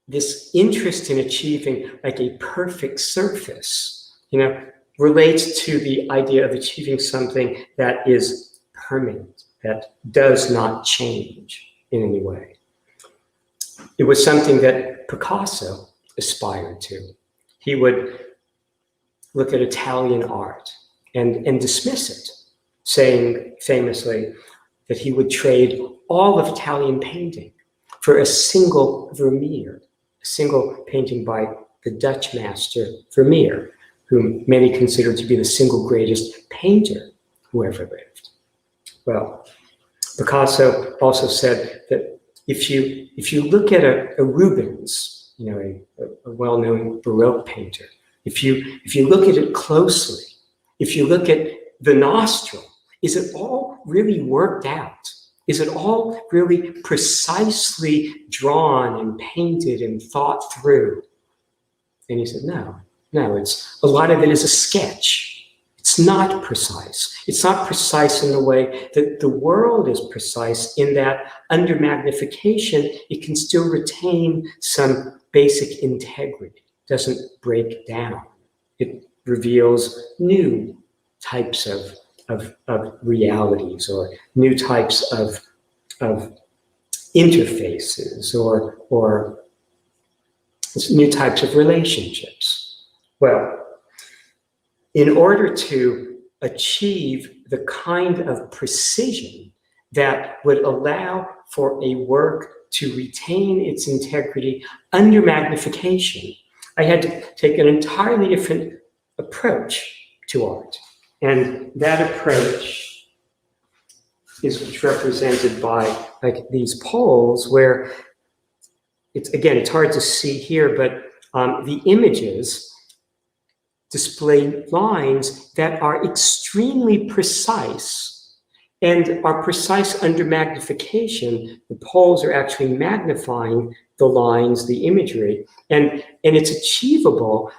This interest in achieving like a perfect surface, relates to the idea of achieving something that is permanent, that does not change in any way. It was something that Picasso aspired to. He would look at Italian art and dismiss it, saying famously that he would trade all of Italian painting for a single Vermeer, a single painting by the Dutch master Vermeer, whom many consider to be the single greatest painter who ever lived. Well, Picasso also said that if you look at a Rubens, a well-known Baroque painter, if you look at it closely, if you look at the nostril, is it all really worked out? Is it all really precisely drawn and painted and thought through? And he said, no, it's a lot of it is a sketch. It's not precise. It's not precise in the way that the world is precise, in that under magnification, it can still retain some basic integrity. It doesn't break down. It reveals new types of realities, or new types of interfaces, or new types of relationships. Well, in order to achieve the kind of precision that would allow for a work to retain its integrity under magnification, I had to take an entirely different approach to art. And that approach is represented by like these poles where it's hard to see here, but the images display lines that are extremely precise and are precise under magnification. The poles are actually magnifying the lines, the imagery, and it's achievable,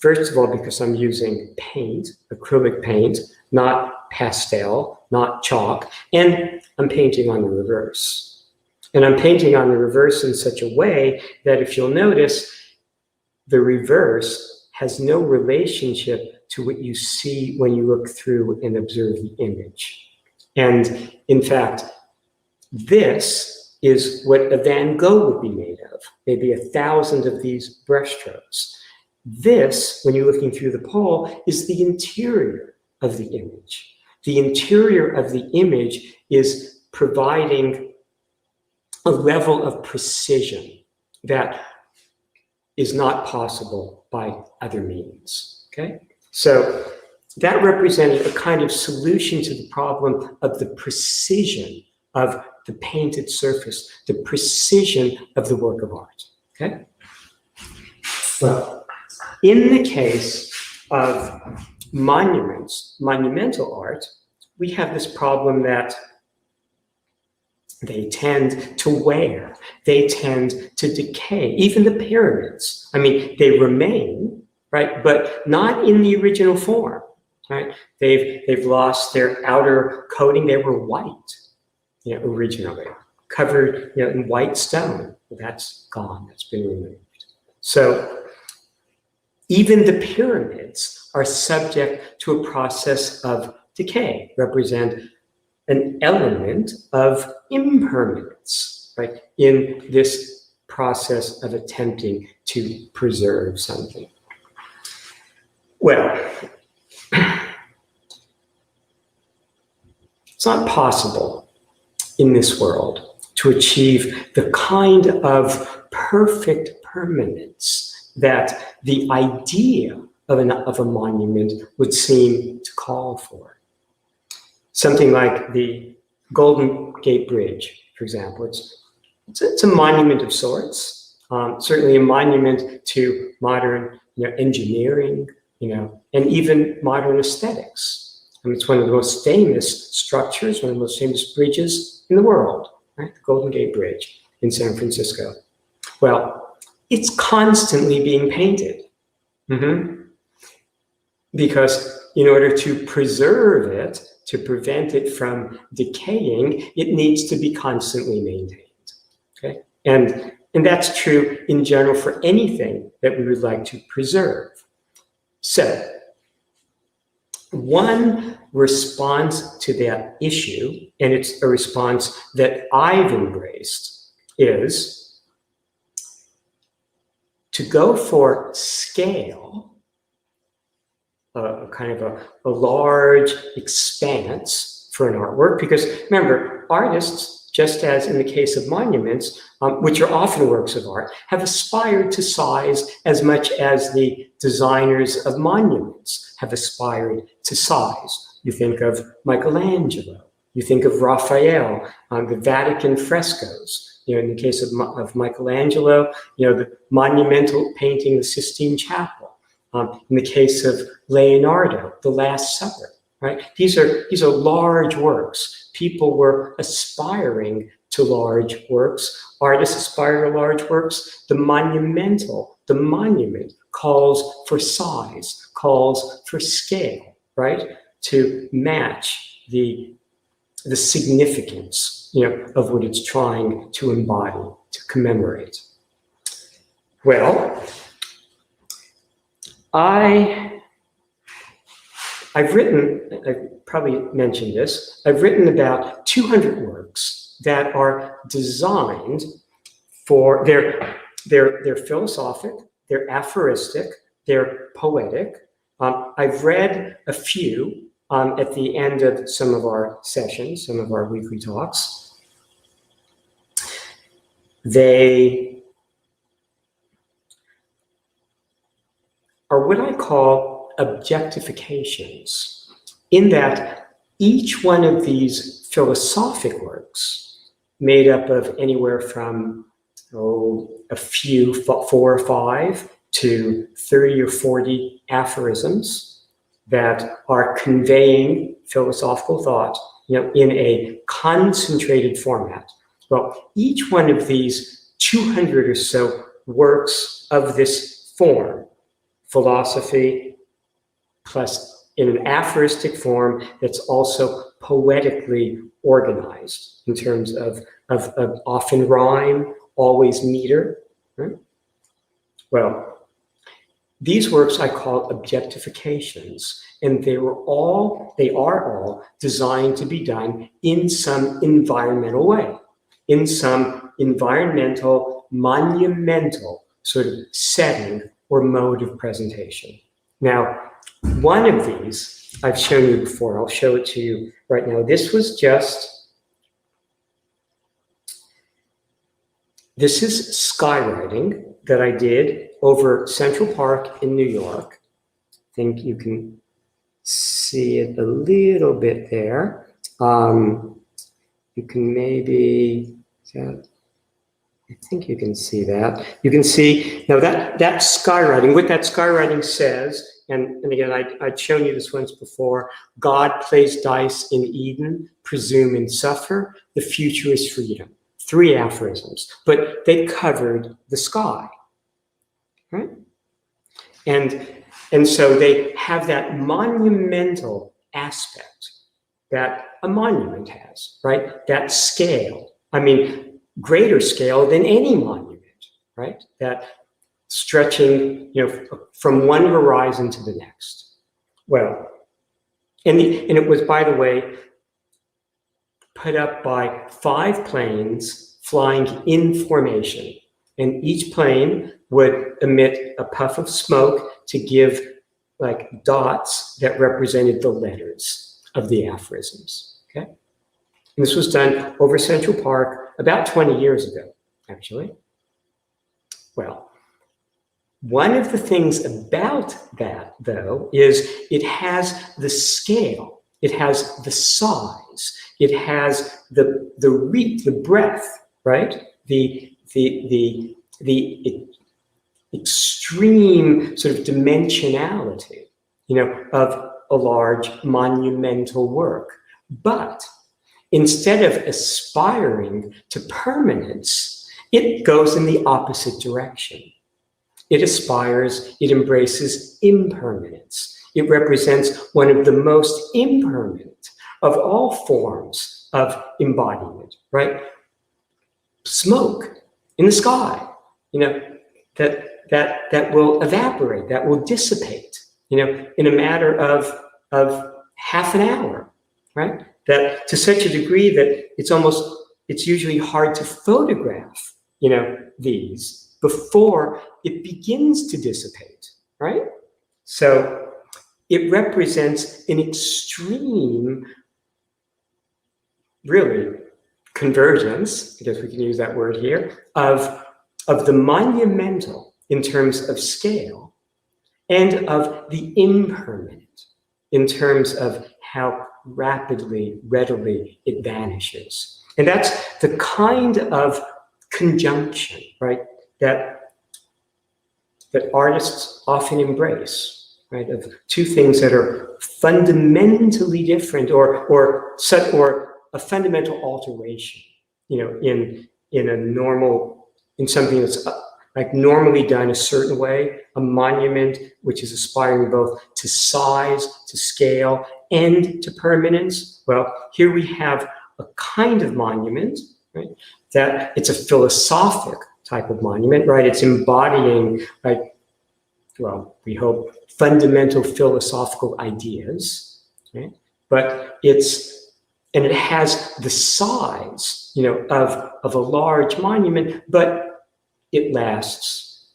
first of all, because I'm using paint, acrylic paint, not pastel, not chalk, and I'm painting on the reverse. And I'm painting on the reverse in such a way that, if you'll notice, the reverse has no relationship to what you see when you look through and observe the image. And in fact, this is what a Van Gogh would be made of, maybe 1,000 of these brushstrokes. This, when you're looking through the pole, is the interior of the image. The interior of the image is providing a level of precision that is not possible by other means, okay? So that represented a kind of solution to the problem of the precision of the painted surface, the precision of the work of art, okay? Well, in the case of monuments, monumental art, we have this problem that they tend to wear, they tend to decay. Even the pyramids, I mean, they remain, right, but not in the original form, right? They've lost their outer coating. They were white, originally, covered, in white stone. Well, that's gone, that's been removed. So even the pyramids are subject to a process of decay, represent an element of impermanence, right, in this process of attempting to preserve something. Well, it's not possible in this world to achieve the kind of perfect permanence that the idea of a monument would seem to call for. Something like the Golden Gate Bridge, for example, it's a monument of sorts, certainly a monument to modern engineering, and even modern aesthetics. I mean, it's one of the most famous structures, one of the most famous bridges in the world, right? The Golden Gate Bridge in San Francisco. Well, it's constantly being painted. Because in order to preserve it, to prevent it from decaying, it needs to be constantly maintained. Okay? And that's true in general for anything that we would like to preserve. So, one response to that issue, and it's a response that I've embraced, is to go for scale, kind of a large expanse for an artwork, because remember, artists, just as in the case of monuments, which are often works of art, have aspired to size as much as the designers of monuments have aspired to size. You think of Michelangelo, you think of Raphael, the Vatican frescoes. In the case of Michelangelo, the monumental painting, the Sistine Chapel. In the case of Leonardo, the Last Supper, right? These are large works. People were aspiring to large works. Artists aspire to large works. The monument calls for size, calls for scale, right? To match the significance, of what it's trying to embody, to commemorate. Well, I've probably mentioned this, I've written about 200 works that are designed for, they're philosophic, they're aphoristic, they're poetic. I've read a few at the end of some of our sessions, some of our weekly talks. They are what I call objectifications, in that each one of these philosophic works, made up of anywhere from a few, 4 or 5, to 30 or 40 aphorisms that are conveying philosophical thought, in a concentrated format. Well, each one of these 200 or so works of this form, philosophy, plus in an aphoristic form that's also poetically organized in terms of often rhyme, always meter. Right? Well, these works I call objectifications, and they are all designed to be done in some environmental way, in some environmental, monumental sort of setting or mode of presentation. Now, one of these I've shown you before. I'll show it to you right now. This is skywriting that I did over Central Park in New York. I think you can see it a little bit there. You can maybe, I think you can see that. You can see, now that skywriting, what that skywriting says, and again, I'd shown you this once before, God plays dice in Eden, presume and suffer, the future is freedom. 3 aphorisms, but they covered the sky, right? And so they have that monumental aspect that a monument has, right? That scale, I mean, greater scale than any monument, right? That stretching, from one horizon to the next. Well, and it was, by the way, put up by 5 planes flying in formation. And each plane would emit a puff of smoke to give like dots that represented the letters of the aphorisms, okay? And this was done over Central Park about 20 years ago, actually. Well, one of the things about that, though, is it has the scale, it has the size, it has the reach, the breadth, right? The extreme sort of dimensionality, of a large monumental work. But instead of aspiring to permanence, it goes in the opposite direction. It aspires, it embraces impermanence. It represents one of the most impermanent of all forms of embodiment, right? Smoke in the sky, that will evaporate, that will dissipate, in a matter of half an hour, right? That to such a degree that it's usually hard to photograph, these before it begins to dissipate, right? So it represents an extreme, really, convergence, I guess we can use that word here, of the monumental in terms of scale and of the impermanent in terms of how rapidly, readily it vanishes. And that's the kind of conjunction, right, that artists often embrace, right, of two things that are fundamentally different or a fundamental alteration, in something that's like normally done a certain way, a monument which is aspiring both to size, to scale, and to permanence. Well, here we have a kind of monument, right, that it's a philosophic type of monument, right? It's embodying, we hope, fundamental philosophical ideas, right? But it has the size, of a large monument, but it lasts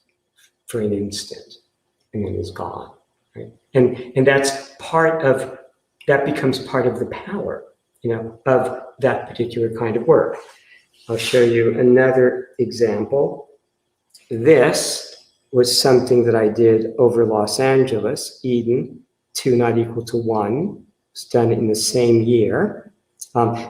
for an instant and then is gone, right? And that becomes part of the power, of that particular kind of work. I'll show you another example. This was something that I did over Los Angeles, Eden, 2 not equal to 1. It's done in the same year.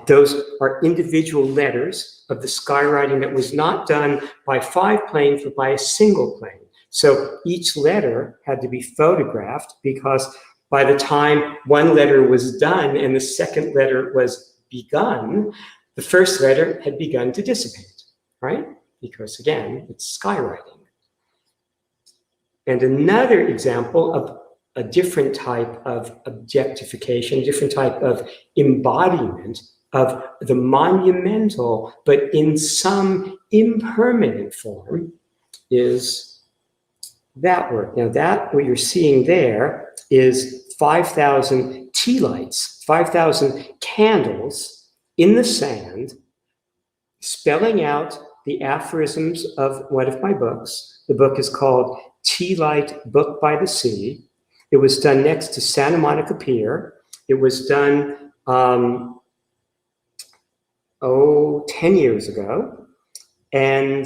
Those are individual letters of the skywriting that was not done by 5 planes, but by a single plane. So each letter had to be photographed because by the time one letter was done and the second letter was begun, the first letter had begun to dissipate, right? Because again, it's skywriting. And another example of a different type of objectification, different type of embodiment of the monumental, but in some impermanent form, is that work. Now what you're seeing there is 5,000 tea lights, 5,000 candles in the sand, spelling out the aphorisms of one of my books. The book is called Tea Light Book by the Sea. It was done next to Santa Monica Pier. It was done 10 years ago. And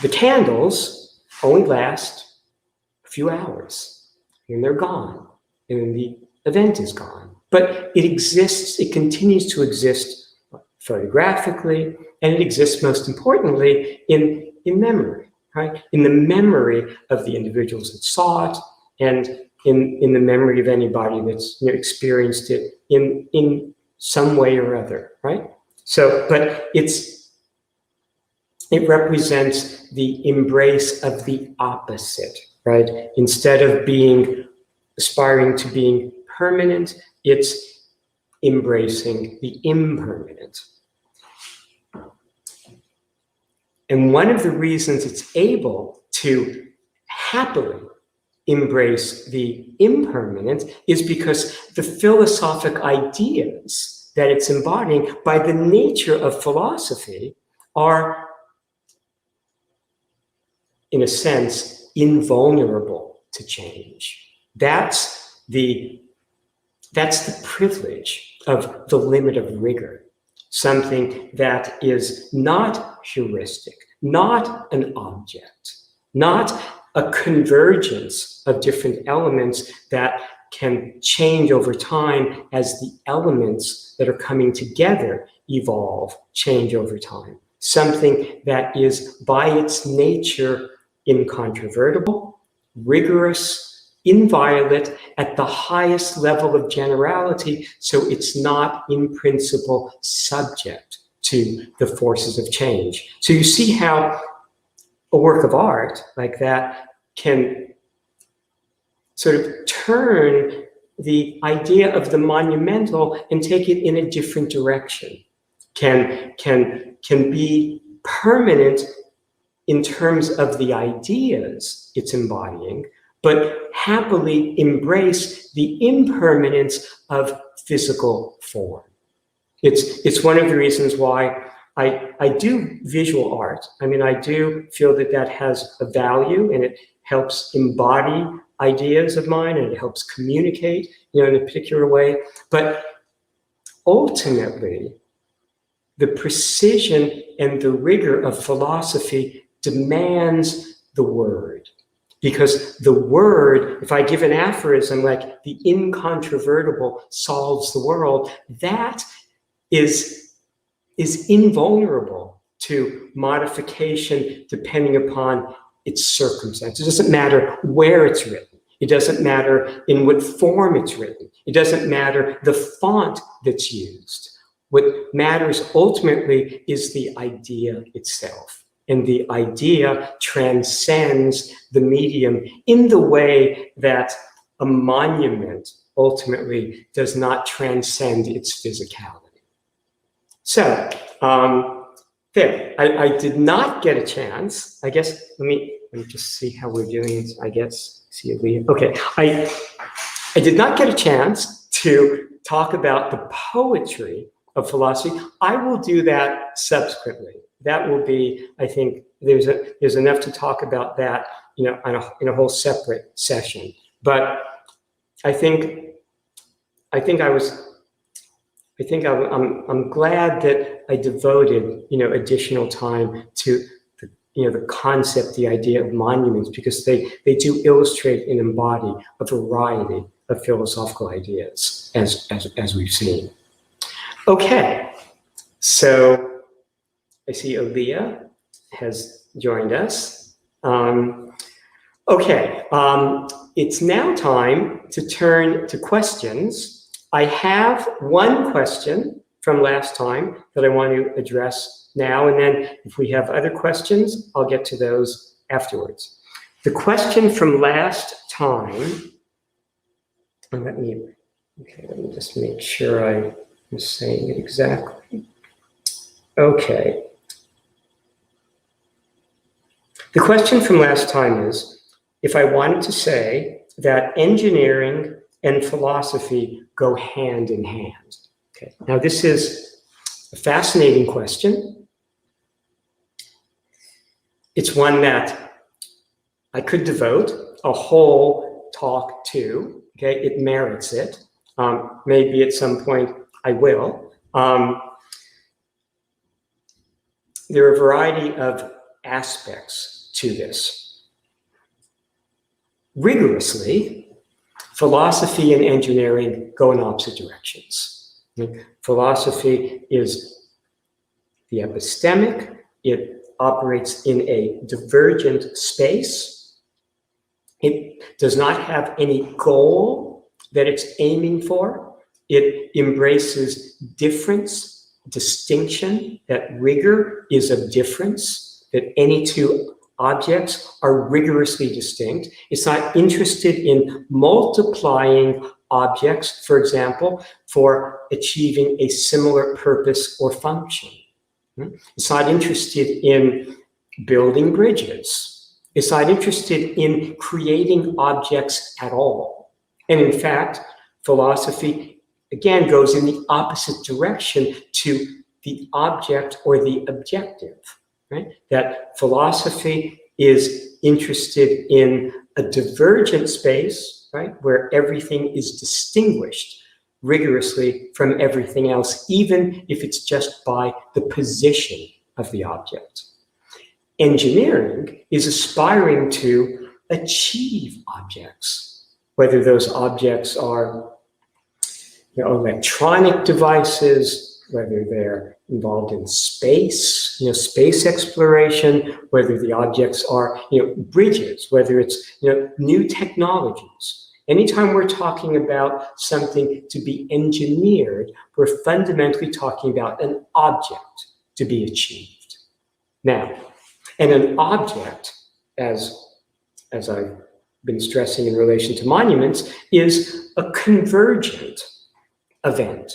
the candles only last a few hours and they're gone. And then the event is gone. But it exists, it continues to exist photographically, and it exists most importantly in memory, right? In the memory of the individuals that saw it, and in the memory of anybody that's experienced it in some way or other, right? So, but it represents the embrace of the opposite, right? Instead of aspiring to being permanent, it's embracing the impermanent. And one of the reasons it's able to happily embrace the impermanent is because the philosophic ideas that it's embodying, by the nature of philosophy, are, in a sense, invulnerable to change. That's the privilege of the limit of rigor, something that is not heuristic, not an object, not a convergence of different elements that can change over time as the elements that are coming together evolve, change over time. Something that is by its nature incontrovertible, rigorous, inviolate at the highest level of generality, so it's not in principle subject to the forces of change. So you see how a work of art like that can sort of turn the idea of the monumental and take it in a different direction, can be permanent in terms of the ideas it's embodying, but happily embrace the impermanence of physical form. It's one of the reasons why I do visual art. I mean, I do feel that that has a value, and it helps embody ideas of mine, and it helps communicate, in a particular way. But ultimately, the precision and the rigor of philosophy demands the word. Because the word, if I give an aphorism like the incontrovertible solves the world, that is invulnerable to modification depending upon its circumstances. It doesn't matter where it's written. It doesn't matter in what form it's written. It doesn't matter the font that's used. What matters ultimately is the idea itself. And the idea transcends the medium in the way that a monument ultimately does not transcend its physicality. So, there, I did not get a chance. I guess, let me just see how we're doing. I guess, see you, Leah. Okay, I did not get a chance to talk about the poetry of philosophy. I will do that subsequently. That will be, I think, there's enough to talk about that, in a whole separate session. But I'm glad that I devoted, additional time to the concept, the idea of monuments, because they do illustrate and embody a variety of philosophical ideas, as we've seen. Okay, so I see Aaliyah has joined us. It's now time to turn to questions. I have one question from last time that I want to address now, and then if we have other questions, I'll get to those afterwards. The question from last time, and let me just make sure I am saying it exactly. Okay. The question from last time is, if I wanted to say that engineering and philosophy go hand in hand. Okay. Now, this is a fascinating question. It's one that I could devote a whole talk to. Okay, it merits it. Maybe at some point I will. There are a variety of aspects to this. Rigorously, philosophy and engineering go in opposite directions. Philosophy is the epistemic. It operates in a divergent space. It does not have any goal that it's aiming for. It embraces difference, distinction, that rigor is of difference, that any two objects are rigorously distinct. It's not interested in multiplying objects, for example, for achieving a similar purpose or function. It's not interested in building bridges. It's not interested in creating objects at all. And in fact, philosophy, again, goes in the opposite direction to the object or the objective, right? That philosophy is interested in a divergent space, right, where everything is distinguished rigorously from everything else, even if it's just by the position of the object. Engineering is aspiring to achieve objects, whether those objects are electronic devices, whether they're involved in space, space exploration, whether the objects are, bridges, whether it's, new technologies. Anytime we're talking about something to be engineered, we're fundamentally talking about an object to be achieved. Now, and an object, as I've been stressing in relation to monuments, is a convergent event,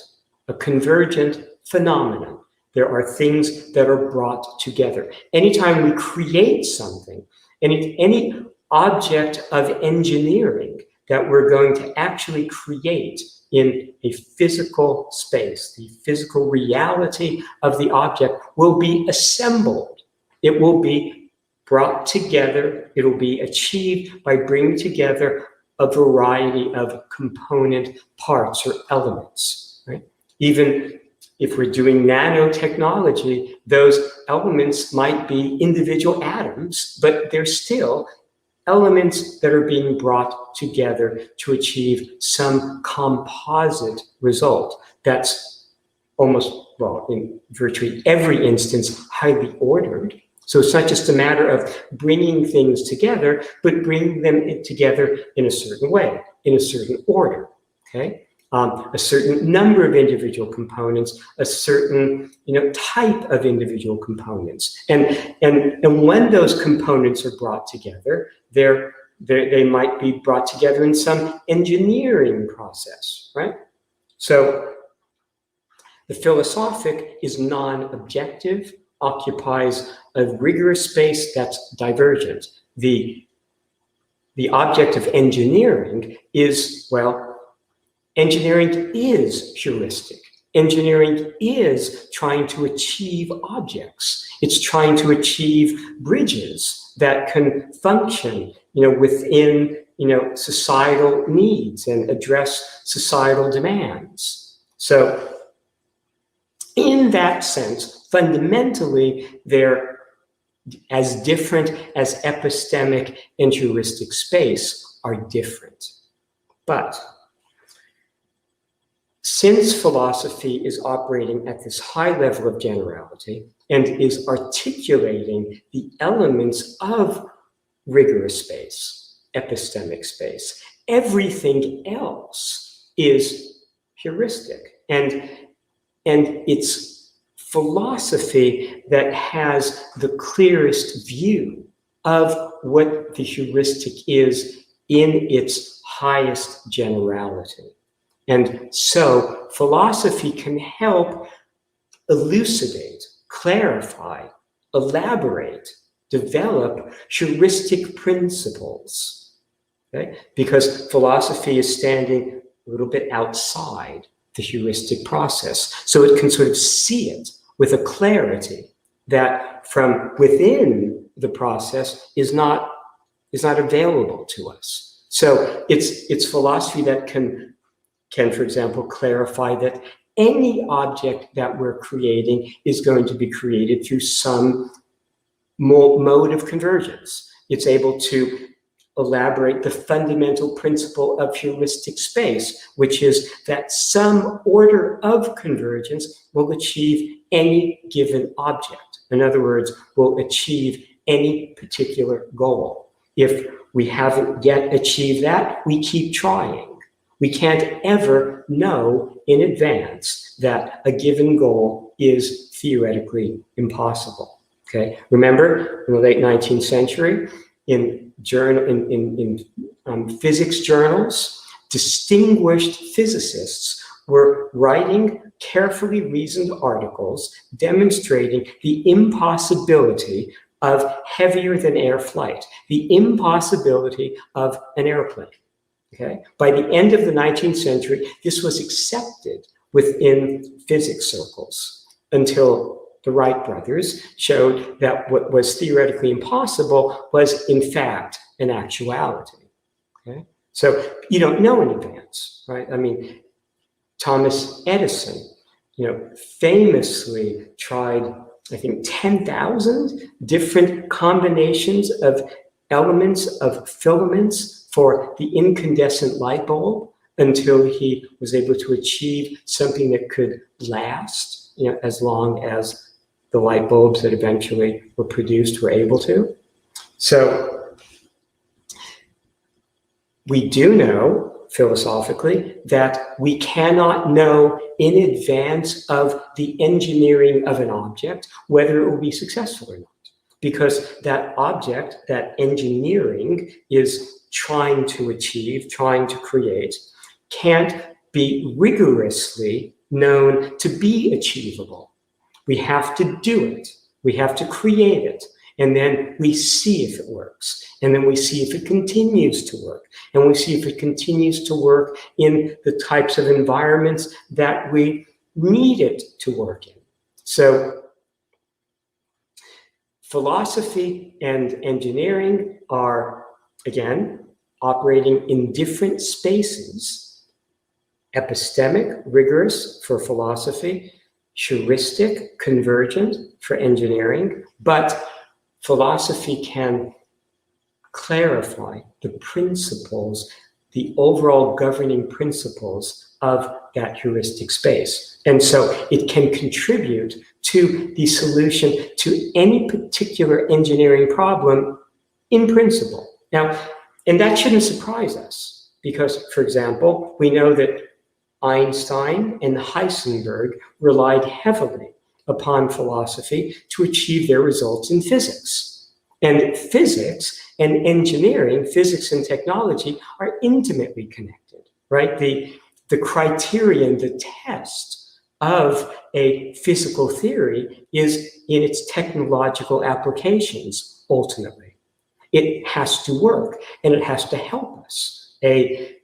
a convergent phenomenon. There are things that are brought together. Anytime we create something, any object of engineering that we're going to actually create in a physical space, the physical reality of the object will be assembled. It will be brought together. It will be achieved by bringing together a variety of component parts or elements, right? Even if we're doing nanotechnology, those elements might be individual atoms, but they're still elements that are being brought together to achieve some composite result that's almost, well, in virtually every instance, highly ordered. So it's not just a matter of bringing things together, but bringing them together in a certain way, in a certain order, okay? A certain number of individual components, a certain type of individual components. And when those components are brought together, they might be brought together in some engineering process, right? So the philosophic is non-objective, occupies a rigorous space that's divergent. The object of engineering is, well, engineering is heuristic. Engineering is trying to achieve objects. It's trying to achieve bridges that can function, within, societal needs and address societal demands. So in that sense, fundamentally, they're as different as epistemic and heuristic space are different. But since philosophy is operating at this high level of generality and is articulating the elements of rigorous space, epistemic space, everything else is heuristic. And it's philosophy that has the clearest view of what the heuristic is in its highest generality. And so philosophy can help elucidate, clarify, elaborate, develop heuristic principles, okay? Because philosophy is standing a little bit outside the heuristic process. So it can sort of see it with a clarity that from within the process is not available to us. So it's philosophy that can, for example, clarify that any object that we're creating is going to be created through some mode of convergence. It's able to elaborate the fundamental principle of heuristic space, which is that some order of convergence will achieve any given object. In other words, will achieve any particular goal. If we haven't yet achieved that, we keep trying. We can't ever know in advance that a given goal is theoretically impossible. Okay. Remember, in the late 19th century, in physics journals, distinguished physicists were writing carefully reasoned articles demonstrating the impossibility of heavier than air flight, the impossibility of an airplane. Okay? By the end of the 19th century, this was accepted within physics circles until the Wright brothers showed that what was theoretically impossible was, in fact, an actuality. Okay? So you don't know in advance, right? I mean, Thomas Edison, famously tried, I think, 10,000 different combinations of elements of filaments for the incandescent light bulb until he was able to achieve something that could last, as long as the light bulbs that eventually were produced were able to. So we do know, philosophically, that we cannot know in advance of the engineering of an object whether it will be successful or not. Because that object, that engineering is trying to achieve, trying to create, can't be rigorously known to be achievable. We have to do it. We have to create it. And then we see if it works. And then we see if it continues to work. And we see if it continues to work in the types of environments that we need it to work in. So philosophy and engineering are, again, operating in different spaces. Epistemic, rigorous for philosophy, heuristic, convergent for engineering, but philosophy can clarify the principles, the overall governing principles of that heuristic space. And so it can contribute to the solution to any particular engineering problem in principle. Now, and that shouldn't surprise us because, for example, we know that Einstein and Heisenberg relied heavily upon philosophy to achieve their results in physics. And physics and engineering, physics and technology are intimately connected, right? The criterion, the test of a physical theory is in its technological applications, ultimately. It has to work and it has to help us. A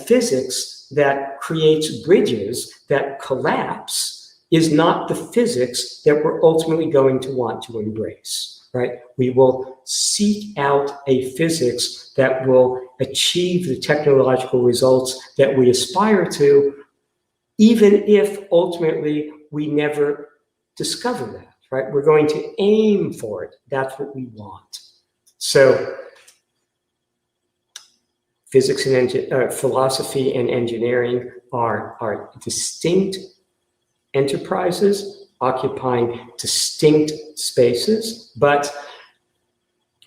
physics that creates bridges that collapse is not the physics that we're ultimately going to want to embrace, right? We will seek out a physics that will achieve the technological results that we aspire to, even if ultimately we never discover that, right? We're going to aim for it. That's what we want. So physics and philosophy and engineering are distinct enterprises occupying distinct spaces, but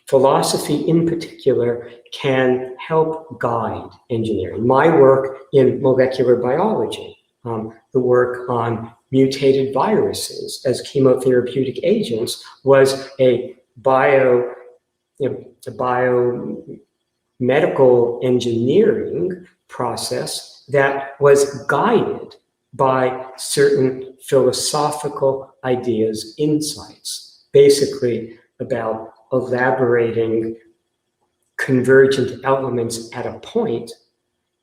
philosophy in particular can help guide engineering. My work in molecular biology, the work on mutated viruses as chemotherapeutic agents, was a biomedical engineering process that was guided by certain philosophical ideas, insights, basically about elaborating convergent elements at a point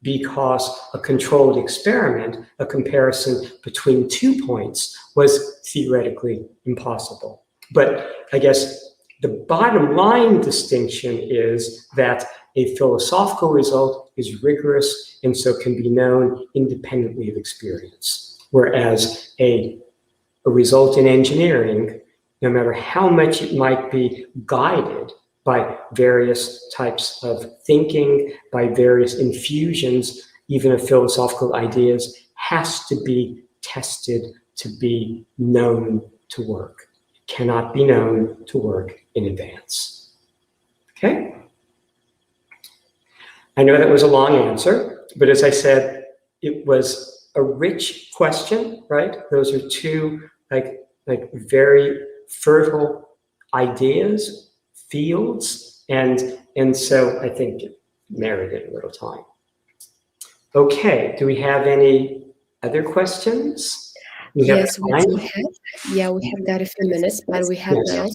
because a controlled experiment, a comparison between 2 points, was theoretically impossible. But I guess the bottom line distinction is that a philosophical result is rigorous and so can be known independently of experience. Whereas a result in engineering, no matter how much it might be guided by various types of thinking, by various infusions, even of philosophical ideas, has to be tested to be known to work. It cannot be known to work in advance. Okay? I know that was a long answer, but as I said, it was a rich question, right? Those are two like very fertile ideas, fields, and so I think it merited a little time. Okay, do we have any other questions? Yes, we do have. Yeah, we have got a few minutes, but we have now.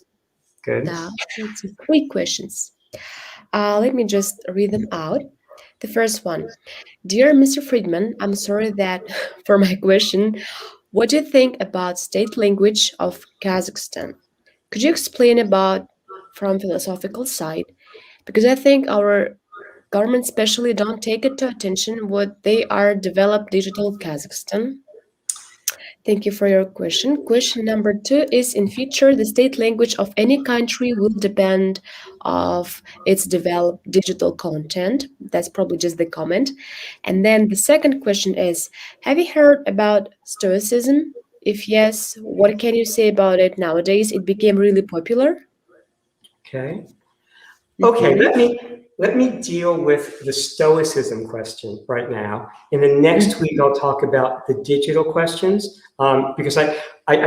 Good. Let's see, 3 questions. Let me just read them out. The first one, dear Mr. Friedman, I'm sorry that for my question. What do you think about state language of Kazakhstan? Could you explain about from philosophical side? Because I think our government especially don't take it to attention what they are developed digital Kazakhstan. Thank you for your question. Question number 2 is in future the state language of any country will depend of its developed digital content. That's probably just the comment. And then the second question is, have you heard about Stoicism? If yes, what can you say about it nowadays? It became really popular. Okay. Okay, Mhm. let me deal with the Stoicism question right now. In the next week, I'll talk about the digital questions because I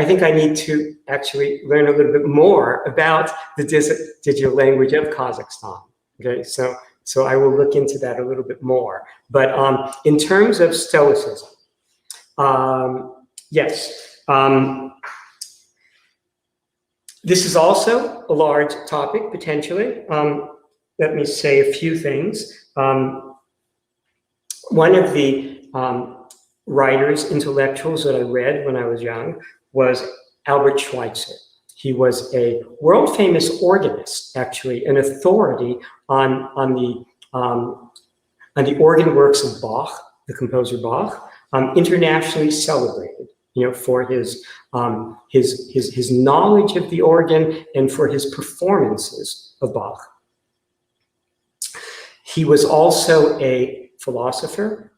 think I need to actually learn a little bit more about the digital language of Kazakhstan. Okay, so I will look into that a little bit more. But in terms of Stoicism, yes. This is also a large topic, potentially. Let me say a few things. One of the writers, intellectuals that I read when I was young was Albert Schweitzer. He was a world-famous organist, actually, an authority on the organ works of Bach, the composer Bach, internationally celebrated, for his knowledge of the organ and for his performances of Bach. He was also a philosopher.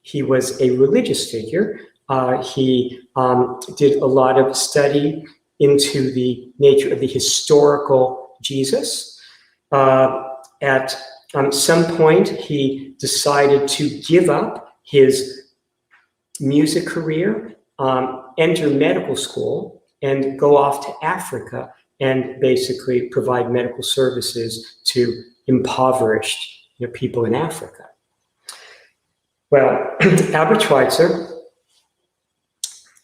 He was a religious figure. He did a lot of study into the nature of the historical Jesus. At some point, he decided to give up his music career, enter medical school, and go off to Africa and basically provide medical services to impoverished people in Africa. Well, Albert Schweitzer,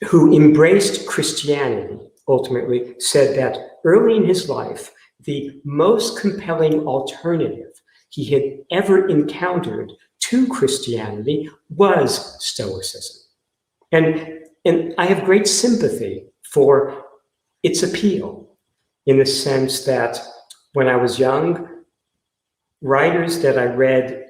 who embraced Christianity, ultimately said that early in his life, the most compelling alternative he had ever encountered to Christianity was Stoicism. And I have great sympathy for its appeal in the sense that when I was young, writers that I read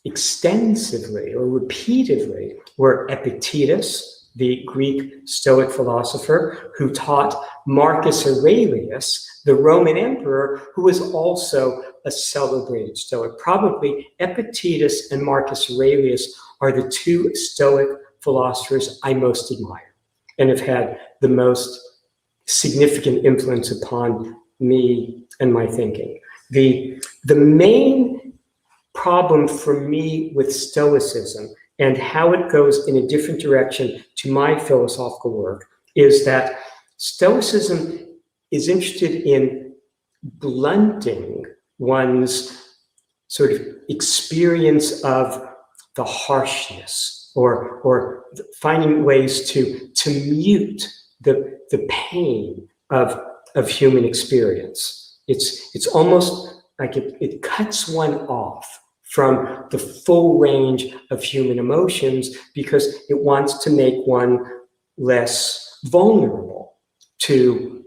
extensively or repeatedly were Epictetus, the Greek Stoic philosopher who taught Marcus Aurelius, the Roman emperor, who was also a celebrated Stoic. Probably Epictetus and Marcus Aurelius are the two Stoic philosophers I most admire and have had the most significant influence upon me and my thinking. The main problem for me with Stoicism and how it goes in a different direction to my philosophical work is that Stoicism is interested in blunting one's sort of experience of the harshness or finding ways to mute the pain of human experience. It's almost like it cuts one off from the full range of human emotions because it wants to make one less vulnerable to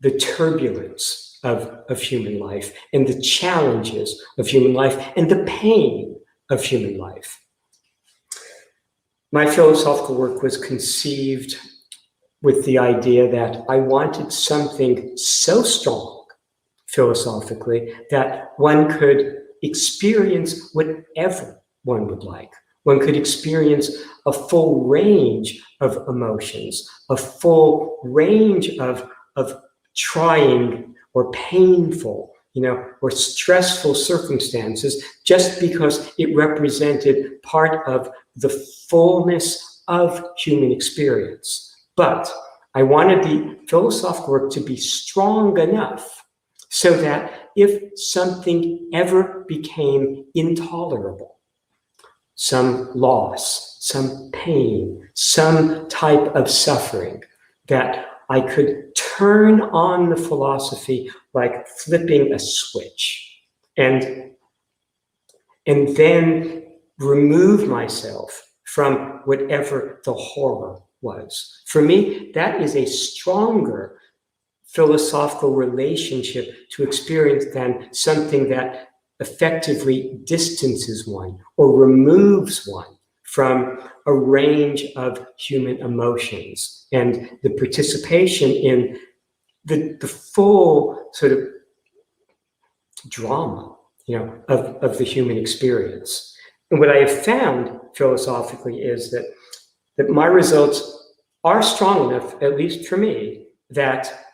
the turbulence of human life and the challenges of human life and the pain of human life. My philosophical work was conceived with the idea that I wanted something so strong philosophically that one could experience whatever one would like. One could experience a full range of emotions, a full range of trying or painful, or stressful circumstances, just because it represented part of the fullness of human experience. But I wanted the philosophical work to be strong enough so that if something ever became intolerable, some loss, some pain, some type of suffering, that I could turn on the philosophy like flipping a switch, and then remove myself from whatever the horror was. For me, that is a stronger philosophical relationship to experience than something that effectively distances one or removes one from a range of human emotions and the participation in the full sort of drama, of the human experience. And what I have found philosophically is that my results are strong enough, at least for me, that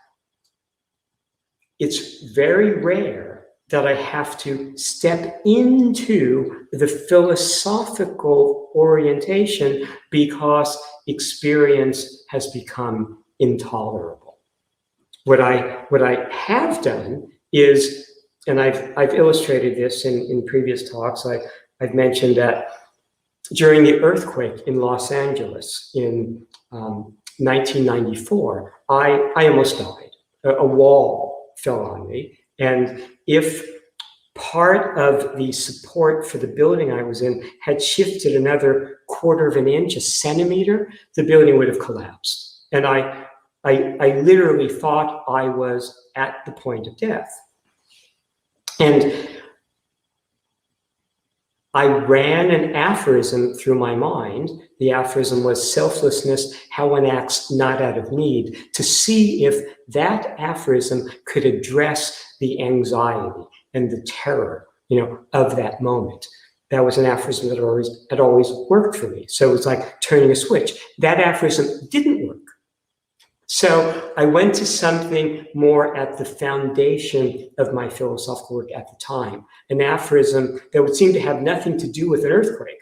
it's very rare that I have to step into the philosophical orientation because experience has become intolerable. What I have done is, and I've illustrated this in previous talks, I've mentioned that during the earthquake in Los Angeles in 1994, I almost died. A wall fell on me, and if part of the support for the building I was in had shifted another quarter of an inch, a centimeter, the building would have collapsed. And I literally thought I was at the point of death. And I ran an aphorism through my mind. The aphorism was selflessness, how one acts not out of need, to see if that aphorism could address the anxiety and the terror, of that moment. That was an aphorism that had always worked for me. So it was like turning a switch. That aphorism didn't work. So I went to something more at the foundation of my philosophical work at the time, an aphorism that would seem to have nothing to do with an earthquake.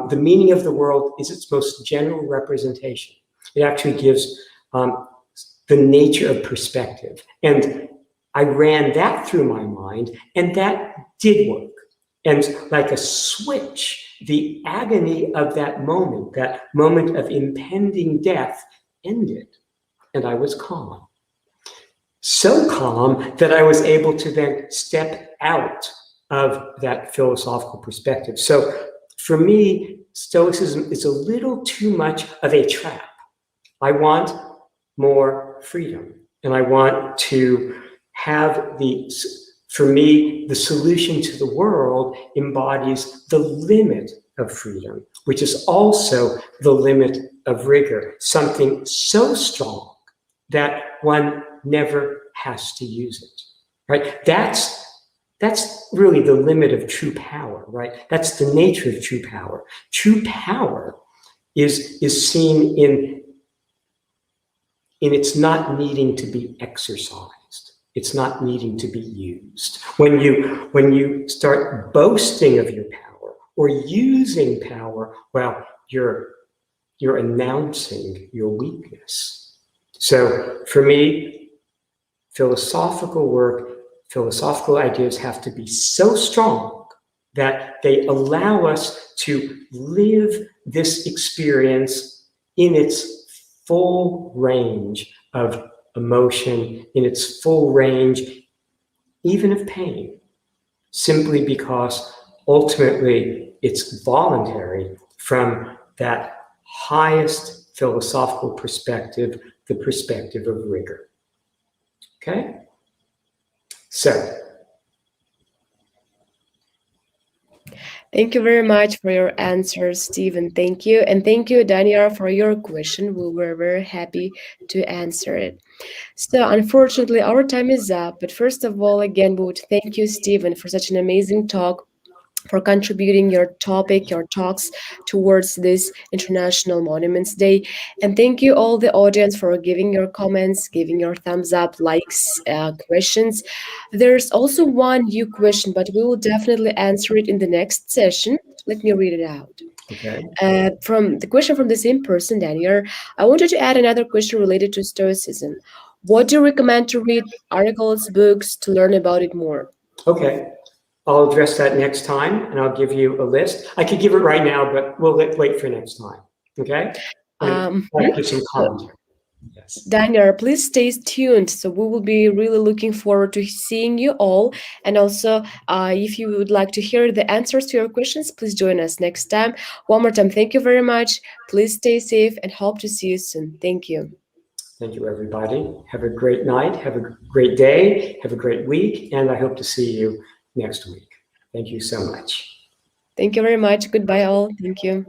The meaning of the world is its most general representation. It actually gives the nature of perspective. And I ran that through my mind, and that did work. And like a switch, the agony of that moment of impending death, ended. And I was calm. So calm that I was able to then step out of that philosophical perspective. So for me, Stoicism is a little too much of a trap. I want more freedom. And I want to have for me, the solution to the world embodies the limit of freedom, which is also the limit of rigor, something so strong that one never has to use it, right? That's really the limit of true power, right? That's the nature of true power. True power is seen in its not needing to be exercised. It's not needing to be used. When you start boasting of your power or using power, well, you're announcing your weakness. So for me, philosophical work, philosophical ideas have to be so strong that they allow us to live this experience in its full range of emotion, in its full range, even of pain, simply because ultimately it's voluntary from that highest philosophical perspective, the perspective of rigor. Okay? So. Thank you very much for your answers, Stephen. Thank you. And thank you, Daniel, for your question. We were very happy to answer it. So unfortunately, our time is up. But first of all, again, we would thank you, Stephen, for such an amazing talk, for contributing your talks towards this International Monuments Day. And thank you all the audience for giving your comments, giving your thumbs up, likes, questions. There's also one new question, but we will definitely answer it in the next session. Let me read it out. Okay. From the question from the same person, Daniel, I wanted to add another question related to Stoicism. What do you recommend to read articles, books, to learn about it more? Okay. I'll address that next time, and I'll give you a list. I could give it right now, but we'll wait for next time. Okay? And I'll give some commentary. Yes. Daniel, please stay tuned. So we will be really looking forward to seeing you all. And also, if you would like to hear the answers to your questions, please join us next time. One more time, thank you very much. Please stay safe and hope to see you soon. Thank you. Thank you, everybody. Have a great night. Have a great day. Have a great week. And I hope to see you next week. Thank you so much. Thank you very much. Goodbye, all. Thank you.